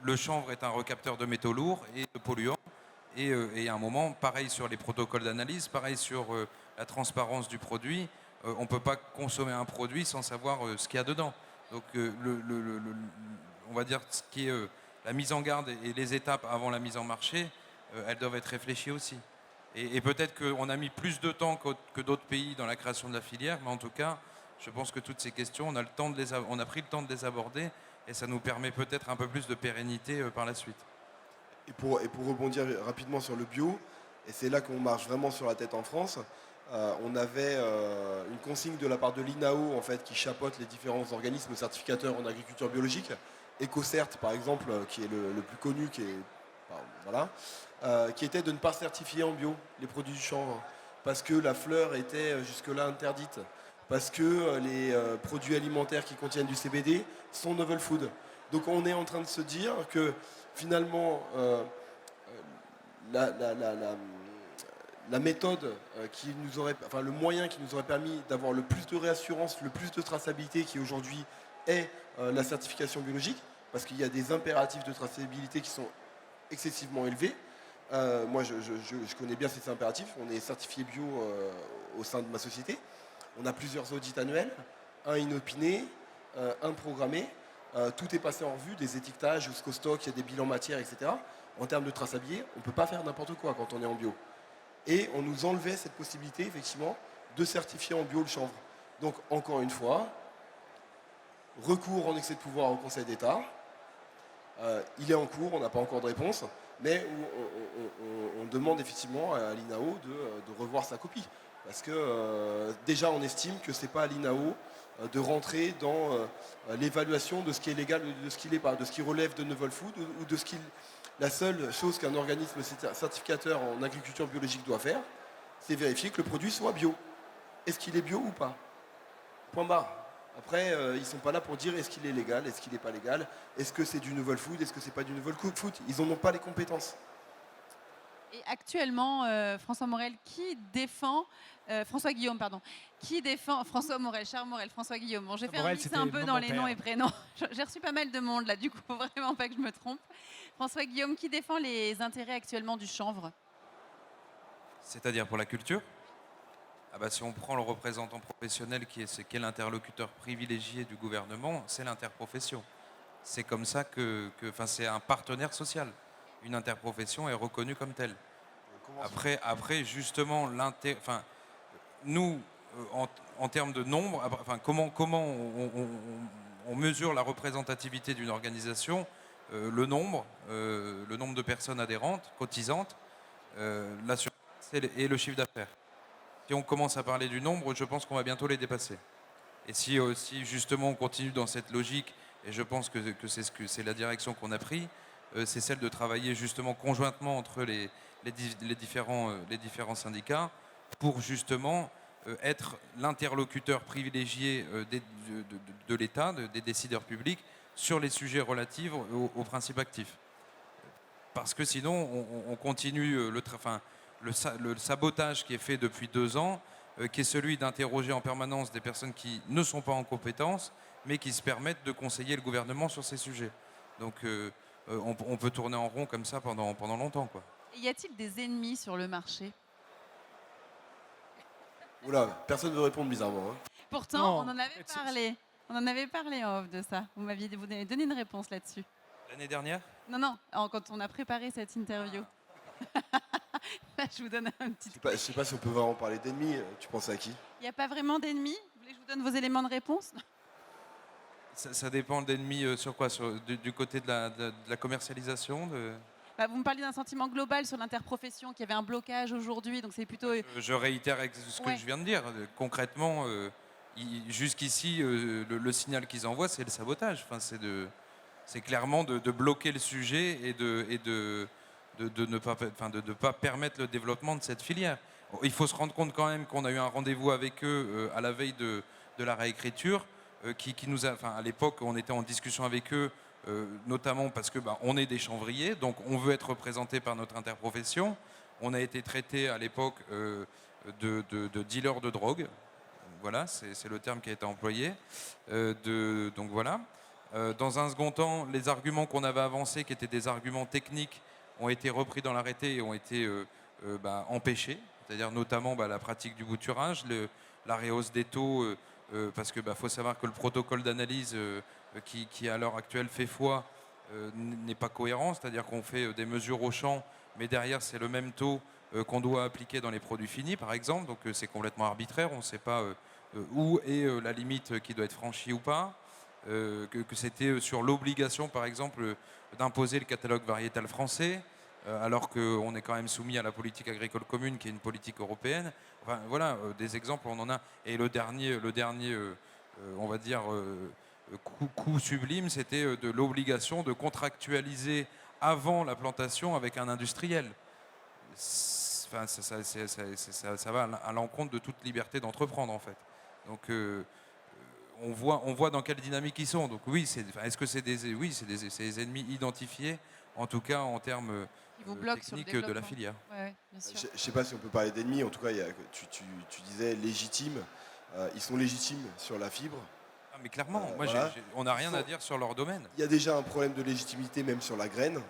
le chanvre est un recapteur de métaux lourds et de polluants, et à un moment, pareil sur les protocoles d'analyse, pareil sur la transparence du produit, on ne peut pas consommer un produit sans savoir ce qu'il y a dedans. Donc on va dire ce qui est la mise en garde et les étapes avant la mise en marché, elles doivent être réfléchies aussi. Et peut-être qu'on a mis plus de temps que d'autres pays dans la création de la filière, mais en tout cas, je pense que toutes ces questions, on a pris le temps de les aborder, et ça nous permet peut-être un peu plus de pérennité par la suite. Et pour rebondir rapidement sur le bio, et c'est là qu'on marche vraiment sur la tête en France, on avait une consigne de la part de l'INAO, en fait, qui chapeaute les différents organismes certificateurs en agriculture biologique. EcoCert, par exemple, qui est le plus connu, qui était de ne pas certifier en bio les produits du chanvre, parce que la fleur était jusque-là interdite, parce que les produits alimentaires qui contiennent du CBD sont novel food. Donc on est en train de se dire que finalement la méthode le moyen qui nous aurait permis d'avoir le plus de réassurance, le plus de traçabilité qui aujourd'hui est la certification biologique, parce qu'il y a des impératifs de traçabilité qui sont excessivement élevés. Moi, je connais bien ces impératifs. On est certifié bio au sein de ma société. On a plusieurs audits annuels, un inopiné, un programmé. Tout est passé en revue, des étiquetages jusqu'au stock, il y a des bilans matières, etc. En termes de traçabilité, on ne peut pas faire n'importe quoi quand on est en bio. Et on nous enlevait cette possibilité, effectivement, de certifier en bio le chanvre. Donc, encore une fois, recours en excès de pouvoir au Conseil d'État. Il est en cours, on n'a pas encore de réponse, mais on demande effectivement à l'INAO de revoir sa copie. Parce que déjà, on estime que ce n'est pas à l'INAO de rentrer dans l'évaluation de ce qui est légal ou de ce qui n'est pas, de ce qui relève de novel food ou de ce qui... La seule chose qu'un organisme certificateur en agriculture biologique doit faire, c'est vérifier que le produit soit bio. Est-ce qu'il est bio ou pas? Point barre. Après, ils ne sont pas là pour dire est-ce qu'il est légal, est-ce qu'il n'est pas légal, est-ce que c'est du novel food, est-ce que c'est pas du novel food. Ils n'en ont pas les compétences. Et actuellement, François Morel, François Guillaume, pardon, qui défend François Morel, Charles Morel, François Guillaume. Bon, j'ai fait un mix un peu dans les noms et prénoms. J'ai reçu pas mal de monde là, du coup, faut vraiment pas que je me trompe. François Guillaume, qui défend les intérêts actuellement du chanvre? C'est-à-dire pour la culture? Si on prend le représentant professionnel qui est l'interlocuteur privilégié du gouvernement, c'est l'interprofession. C'est comme ça c'est un partenaire social. Une interprofession est reconnue comme telle. Après justement, nous, en termes de nombre, comment on mesure la représentativité d'une organisation? Le nombre de personnes adhérentes, cotisantes, l'assurance et le chiffre d'affaires. Si on commence à parler du nombre, je pense qu'on va bientôt les dépasser. Et si justement on continue dans cette logique et je pense que c'est la direction qu'on a pris, c'est celle de travailler justement conjointement entre les différents syndicats pour justement être l'interlocuteur privilégié de l'État, des décideurs publics, sur les sujets relatifs aux principes actifs. Parce que sinon, on continue le sabotage qui est fait depuis 2 ans, qui est celui d'interroger en permanence des personnes qui ne sont pas en compétence, mais qui se permettent de conseiller le gouvernement sur ces sujets. Donc on peut tourner en rond comme ça pendant longtemps, quoi. Y a-t-il des ennemis sur le marché? Oula, personne ne veut répondre bizarrement. Hein. Pourtant, Non, on en avait parlé. On en avait parlé en off de ça. Vous m'aviez donné une réponse là-dessus. L'année dernière? Non, quand on a préparé cette interview. Là, je vous donne un petit... Je sais pas si on peut vraiment parler d'ennemis. Tu penses à qui? Il n'y a pas vraiment d'ennemis? Vous voulez que je vous donne vos éléments de réponse? Ça dépend d'ennemis sur quoi, du côté de la commercialisation Bah, vous me parliez d'un sentiment global sur l'interprofession, qu'il y avait un blocage aujourd'hui, donc c'est plutôt... Je réitère ce que je viens de dire. Concrètement, jusqu'ici, le signal qu'ils envoient, c'est le sabotage. Enfin, c'est clairement de bloquer le sujet et de ne pas permettre le développement de cette filière. Il faut se rendre compte quand même qu'on a eu un rendez-vous avec eux à la veille de la réécriture, qui nous a, à l'époque, on était en discussion avec eux, notamment parce que on est des chanvriers, donc on veut être représenté par notre interprofession. On a été traité à l'époque de dealers de drogue. Voilà, c'est le terme qui a été employé. Donc voilà. Dans un second temps, les arguments qu'on avait avancés, qui étaient des arguments techniques, ont été repris dans l'arrêté et ont été empêchés. C'est-à-dire notamment la pratique du bouturage, la rehausse des taux, parce que faut savoir que le protocole d'analyse qui à l'heure actuelle fait foi n'est pas cohérent. C'est-à-dire qu'on fait des mesures au champ, mais derrière c'est le même taux qu'on doit appliquer dans les produits finis, par exemple. Donc c'est complètement arbitraire. On ne sait pas où est la limite qui doit être franchie ou pas. Que c'était sur l'obligation, par exemple, d'imposer le catalogue variétal français, alors qu'on est quand même soumis à la politique agricole commune, qui est une politique européenne. Enfin, voilà, des exemples, on en a. Et le dernier on va dire, coup sublime, c'était de l'obligation de contractualiser avant la plantation avec un industriel. Enfin, ça va à l'encontre de toute liberté d'entreprendre, en fait. Donc, on voit dans quelle dynamique ils sont. Donc oui, est-ce que c'est des ennemis identifiés, en tout cas en termes techniques de la filière. Ouais, bien sûr. Je ne sais pas si on peut parler d'ennemis. En tout cas, tu disais légitimes. Ils sont légitimes sur la fibre. Ah, mais clairement, voilà. On n'a rien à dire sur leur domaine. Il y a déjà un problème de légitimité même sur la graine.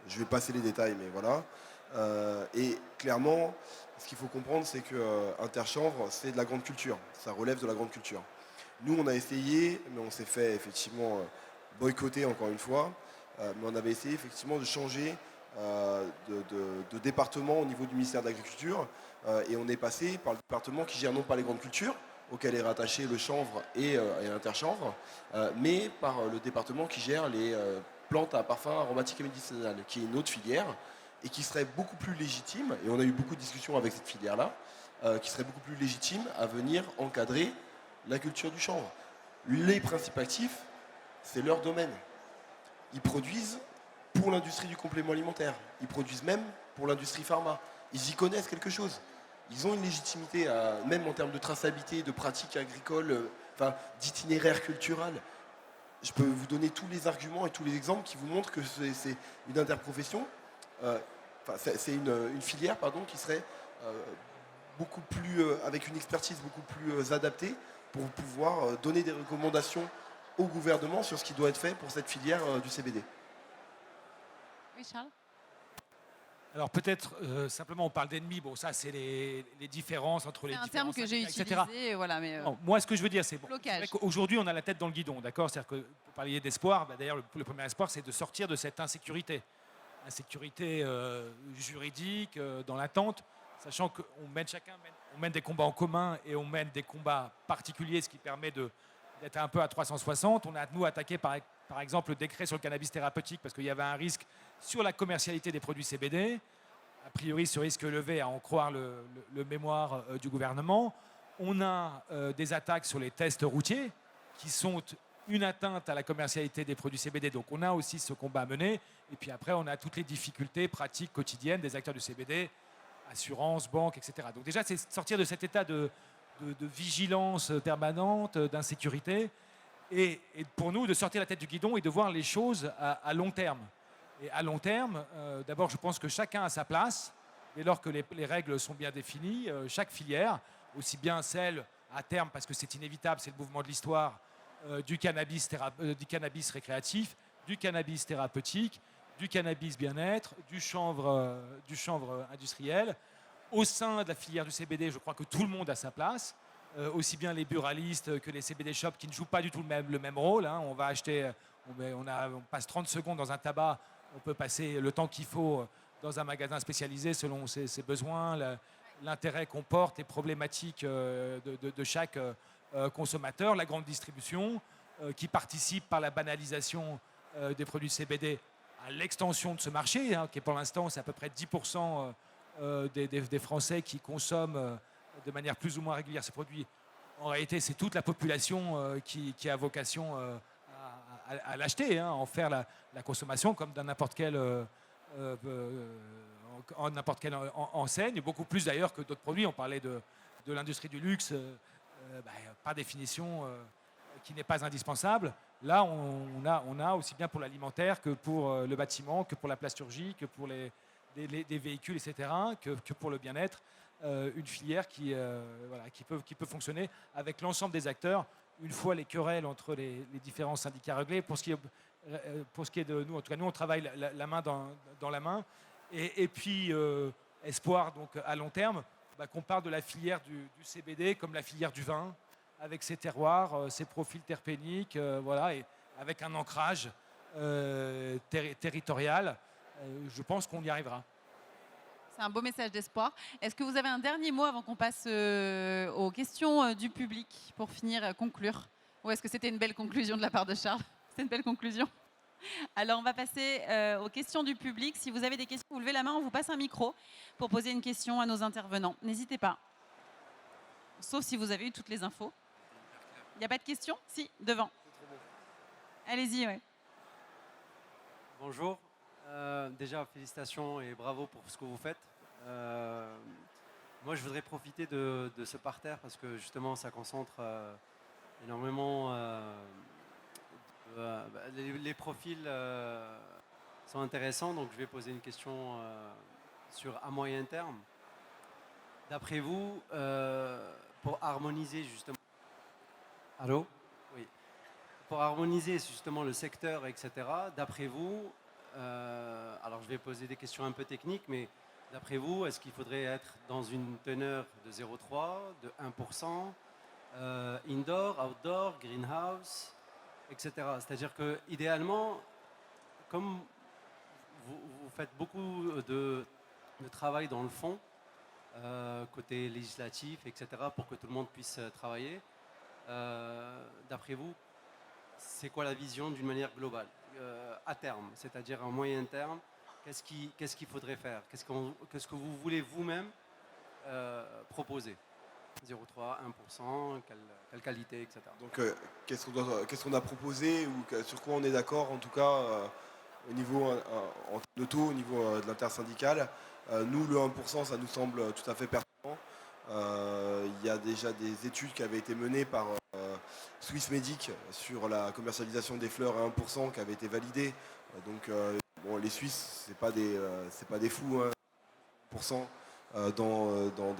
Je vais passer les détails, mais voilà. Et clairement, ce qu'il faut comprendre, c'est que Interchanvre, c'est de la grande culture. Ça relève de la grande culture. Nous, on a essayé, mais on s'est fait effectivement boycotter encore une fois. Mais on avait essayé effectivement de changer de département au niveau du ministère de l'Agriculture. Et on est passé par le département qui gère non pas les grandes cultures, auquel est rattaché le chanvre et l'interchanvre, mais par le département qui gère les plantes à parfum aromatique et médicinal, qui est une autre filière et qui serait beaucoup plus légitime, et on a eu beaucoup de discussions avec cette filière-là, qui serait beaucoup plus légitime à venir encadrer la culture du chanvre. Les principes actifs, c'est leur domaine. Ils produisent pour l'industrie du complément alimentaire. Ils produisent même pour l'industrie pharma. Ils y connaissent quelque chose. Ils ont une légitimité, même en termes de traçabilité, de pratiques agricoles, d'itinéraire culturel. Je peux vous donner tous les arguments et tous les exemples qui vous montrent que c'est une interprofession, c'est une filière qui serait beaucoup plus, avec une expertise beaucoup plus adaptée pour pouvoir donner des recommandations au gouvernement sur ce qui doit être fait pour cette filière du CBD. Oui, Charles? Alors peut-être simplement on parle d'ennemis, bon ça c'est les différences entre les différents C'est un terme que j'ai syndicats, etc. utilisé, voilà, mais... Non, moi ce que je veux dire c'est Blocage. qu'aujourd'hui on a la tête dans le guidon, d'accord? C'est-à-dire que vous parliez d'espoir, d'ailleurs le premier espoir c'est de sortir de cette insécurité juridique, dans l'attente, sachant qu'on mène des combats en commun et on mène des combats particuliers, ce qui permet d'être un peu à 360. On a nous attaqué par exemple le décret sur le cannabis thérapeutique parce qu'il y avait un risque sur la commercialité des produits CBD. A priori, ce risque est levé, à en croire le mémoire du gouvernement. On a des attaques sur les tests routiers qui sont une atteinte à la commercialité des produits CBD. Donc on a aussi ce combat à mener. Et puis après, on a toutes les difficultés pratiques quotidiennes des acteurs du CBD, assurance, banque, etc. Donc déjà, c'est sortir de cet état de vigilance permanente, d'insécurité, et pour nous, de sortir la tête du guidon et de voir les choses à long terme. Et à long terme, d'abord, je pense que chacun a sa place, dès lors que les règles sont bien définies, chaque filière, aussi bien celle à terme, parce que c'est inévitable, c'est le mouvement de l'histoire, du cannabis récréatif, du cannabis thérapeutique, du cannabis bien-être, du chanvre industriel. Au sein de la filière du CBD, je crois que tout le monde a sa place, aussi bien les buralistes que les CBD shops qui ne jouent pas du tout le même rôle. Hein. On va acheter, on passe 30 secondes dans un tabac, on peut passer le temps qu'il faut dans un magasin spécialisé selon ses besoins, l'intérêt qu'on porte, les problématiques de chaque consommateurs, la grande distribution qui participe par la banalisation des produits CBD à l'extension de ce marché, hein, qui est pour l'instant, c'est à peu près 10% des Français qui consomment de manière plus ou moins régulière ces produits. En réalité, c'est toute la population qui a vocation à l'acheter, hein, en faire la consommation comme dans n'importe quelle enseigne, beaucoup plus d'ailleurs que d'autres produits. On parlait de l'industrie du luxe, par définition, qui n'est pas indispensable. Là, on a aussi bien pour l'alimentaire que pour le bâtiment, que pour la plasturgie, que pour les véhicules, etc., que pour le bien-être, une filière qui peut fonctionner avec l'ensemble des acteurs, une fois les querelles entre les différents syndicats réglés. Pour ce qui est de nous, en tout cas, nous, on travaille la main dans la main. Et puis, espoir, donc, à long terme, qu'on parle de la filière du CBD comme la filière du vin, avec ses terroirs, ses profils terpéniques, et avec un ancrage territorial. Je pense qu'on y arrivera. C'est un beau message d'espoir. Est-ce que vous avez un dernier mot avant qu'on passe aux questions du public pour finir, conclure? Ou est-ce que c'était une belle conclusion de la part de Charles? C'est une belle conclusion. Alors, on va passer aux questions du public. Si vous avez des questions, vous levez la main, on vous passe un micro pour poser une question à nos intervenants. N'hésitez pas. Sauf si vous avez eu toutes les infos. Il n'y a pas de questions? Si, devant. Allez-y, ouais. Bonjour. Déjà, félicitations et bravo pour ce que vous faites. Moi, je voudrais profiter de ce parterre parce que justement, ça concentre énormément. Les profils sont intéressants, donc je vais poser une question à moyen terme. D'après vous, pour harmoniser justement... Allô? Oui. Pour harmoniser justement le secteur, etc., d'après vous, alors je vais poser des questions un peu techniques, mais d'après vous, est-ce qu'il faudrait être dans une teneur de 0,3, de 1%, indoor, outdoor, greenhouse, etc. C'est-à-dire que idéalement, comme vous faites beaucoup de travail dans le fond, côté législatif, etc., pour que tout le monde puisse travailler, d'après vous, c'est quoi la vision d'une manière globale, à terme, c'est-à-dire à moyen terme, qu'est-ce qu'il faudrait faire, qu'est-ce que vous voulez vous-même proposer? 0,3, 1%, quelle qualité, etc. Donc, qu'est-ce qu'on a proposé ou sur quoi on est d'accord, en tout cas, au niveau en termes de taux, au niveau de l'intersyndical. Nous, le 1%, ça nous semble tout à fait pertinent. Il y a déjà des études qui avaient été menées par Swissmedic sur la commercialisation des fleurs à 1% qui avaient été validées. Donc, les Suisses, c'est pas des fous, hein, 1%. Dans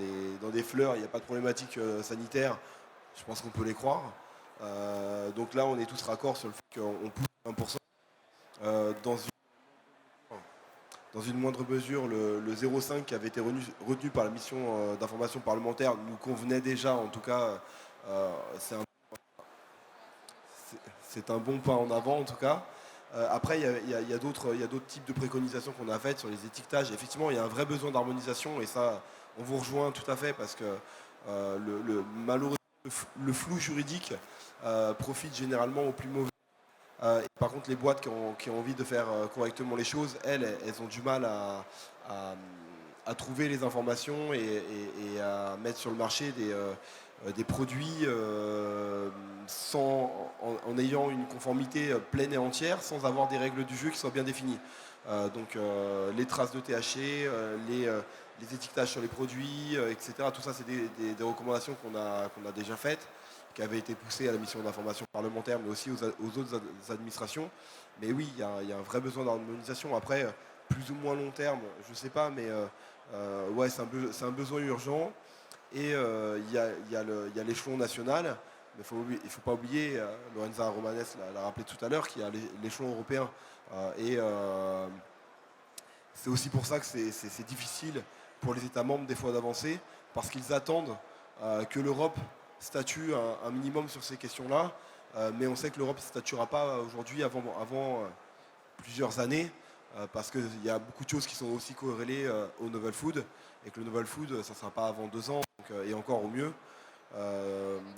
des fleurs, il n'y a pas de problématique sanitaire, je pense qu'on peut les croire. Donc là, on est tous raccords sur le fait qu'on pousse 1%. Dans une moindre mesure, le 0,5 qui avait été retenu par la mission d'information parlementaire nous convenait déjà, en tout cas, c'est un bon pas en avant, en tout cas. Après, il y a d'autres types de préconisations qu'on a faites sur les étiquetages. Effectivement, il y a un vrai besoin d'harmonisation et ça, on vous rejoint tout à fait parce que malheureusement, le flou juridique profite généralement aux plus mauvais. Et par contre, les boîtes qui ont envie de faire correctement les choses, elles ont du mal à trouver les informations et à mettre sur le marché des produits en ayant une conformité pleine et entière, sans avoir des règles du jeu qui soient bien définies. Donc les traces de THC, les étiquetages sur les produits, etc. Tout ça, c'est des recommandations qu'on a déjà faites, qui avaient été poussées à la mission d'information parlementaire, mais aussi aux autres administrations. Mais oui, il y a un vrai besoin d'harmonisation. Après, plus ou moins long terme, je ne sais pas, mais ouais, c'est un besoin urgent. Et il y a l'échelon national. Mais il ne faut pas oublier, Lorenza Romanes l'a rappelé tout à l'heure, qu'il y a l'échelon européen. C'est aussi pour ça que c'est difficile pour les États membres des fois d'avancer, parce qu'ils attendent que l'Europe statue un minimum sur ces questions-là. Mais on sait que l'Europe ne statuera pas aujourd'hui avant plusieurs années, parce qu'il y a beaucoup de choses qui sont aussi corrélées au novel food, et que le novel food, ça ne sera pas avant 2 ans, et encore au mieux.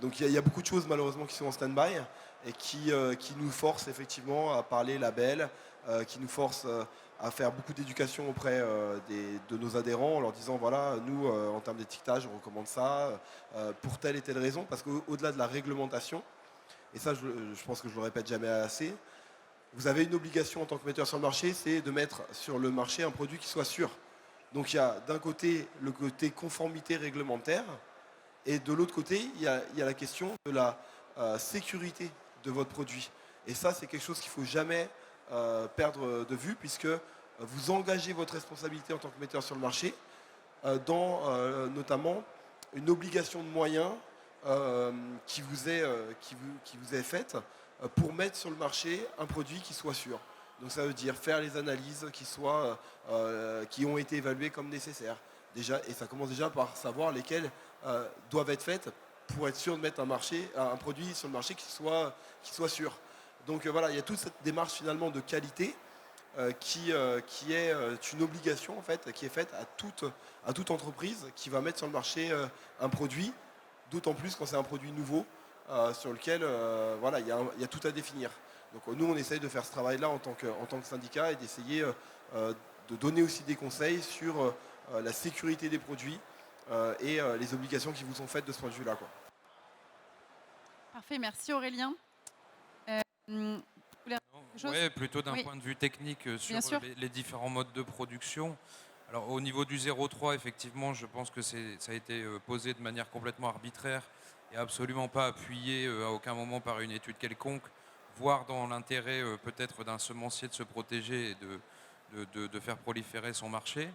Donc il y a beaucoup de choses malheureusement qui sont en stand-by et qui nous forcent effectivement à parler label, qui nous forcent à faire beaucoup d'éducation auprès de nos adhérents en leur disant voilà, nous en termes d'étiquetage on recommande ça pour telle et telle raison, parce qu'au-delà de la réglementation, et ça je pense que je le répète jamais assez, vous avez une obligation en tant que metteur sur le marché, c'est de mettre sur le marché un produit qui soit sûr. Donc il y a d'un côté le côté conformité réglementaire, et de l'autre côté, il y a la question de la sécurité de votre produit. Et ça, c'est quelque chose qu'il ne faut jamais perdre de vue, puisque vous engagez votre responsabilité en tant que metteur sur le marché dans notamment une obligation de moyens qui vous est faite pour mettre sur le marché un produit qui soit sûr. Donc ça veut dire faire les analyses qui ont été évaluées comme nécessaires. Déjà, et ça commence déjà par savoir lesquelles doivent être faites pour être sûr de mettre un produit sur le marché qui soit sûr. Donc voilà, il y a toute cette démarche finalement de qualité qui est une obligation en fait, qui est faite à toute entreprise qui va mettre sur le marché un produit, d'autant plus quand c'est un produit nouveau sur lequel voilà, il y a tout à définir. Donc nous on essaye de faire ce travail-là en tant que syndicat et d'essayer de donner aussi des conseils sur la sécurité des produits et les obligations qui vous sont faites de ce point de vue-là. Parfait, merci Aurélien. Oui, plutôt d'un Oui. point de vue technique sur sûr. les différents modes de production. Alors au niveau du 0,3, effectivement, je pense que ça a été posé de manière complètement arbitraire et absolument pas appuyé à aucun moment par une étude quelconque, voire dans l'intérêt peut-être d'un semencier de se protéger et de faire proliférer son marché.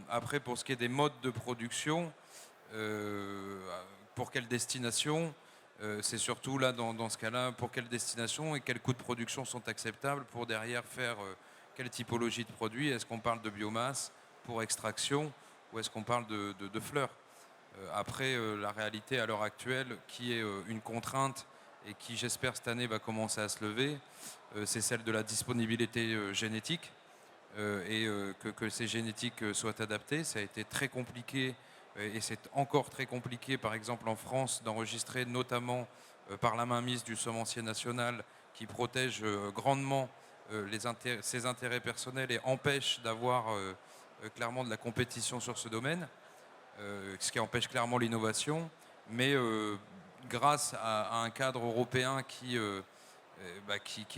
Après, pour ce qui est des modes de production, pour quelle destination, c'est surtout là, dans ce cas-là, pour quelle destination et quels coûts de production sont acceptables pour derrière faire quelle typologie de produit. Est-ce qu'on parle de biomasse pour extraction ou est-ce qu'on parle de fleurs? Après, la réalité à l'heure actuelle, qui est une contrainte et qui, j'espère, cette année va commencer à se lever, c'est celle de la disponibilité génétique. Et que ces génétiques soient adaptées. Ça a été très compliqué et c'est encore très compliqué, par exemple en France, d'enregistrer, notamment par la mainmise du semencier national qui protège grandement ses intérêts personnels et empêche d'avoir clairement de la compétition sur ce domaine, ce qui empêche clairement l'innovation. Mais grâce à un cadre européen qui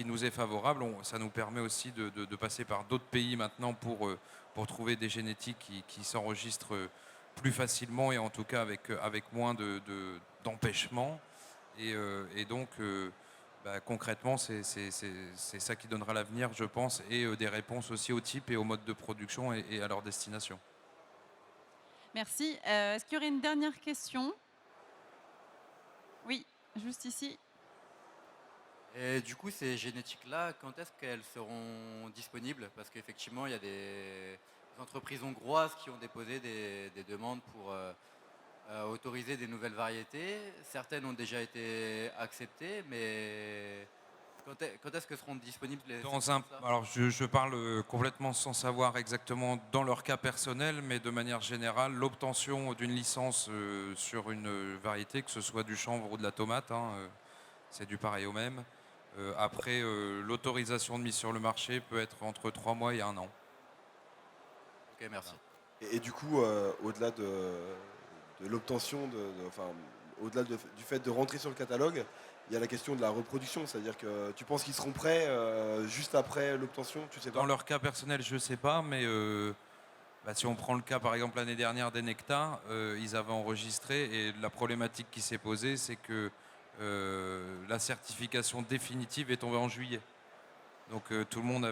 nous est favorable, ça nous permet aussi de passer par d'autres pays maintenant pour trouver des génétiques qui s'enregistrent plus facilement et en tout cas avec moins d'empêchements. Et donc concrètement, c'est ça qui donnera l'avenir, je pense, et des réponses aussi au type et au mode de production et à leur destination. Merci. Est-ce qu'il y aurait une dernière question? Oui, juste ici. Et du coup, ces génétiques-là, quand est-ce qu'elles seront disponibles? Parce qu'effectivement, il y a des entreprises hongroises qui ont déposé des demandes pour autoriser des nouvelles variétés. Certaines ont déjà été acceptées, mais quand est-ce que seront disponibles les... Alors, je parle complètement sans savoir exactement dans leur cas personnel, mais de manière générale, l'obtention d'une licence sur une variété, que ce soit du chanvre ou de la tomate, c'est du pareil au même. Après, l'autorisation de mise sur le marché peut être entre 3 mois et 1 an. Ok, merci. Et du coup, au-delà de l'obtention, au-delà du fait de rentrer sur le catalogue, il y a la question de la reproduction, c'est-à-dire que tu penses qu'ils seront prêts juste après l'obtention, tu sais pas? Dans leur cas personnel, je ne sais pas, mais si on prend le cas par exemple l'année dernière d'Enecta, ils avaient enregistré et la problématique qui s'est posée, c'est que la certification définitive est tombée en juillet. Donc tout le monde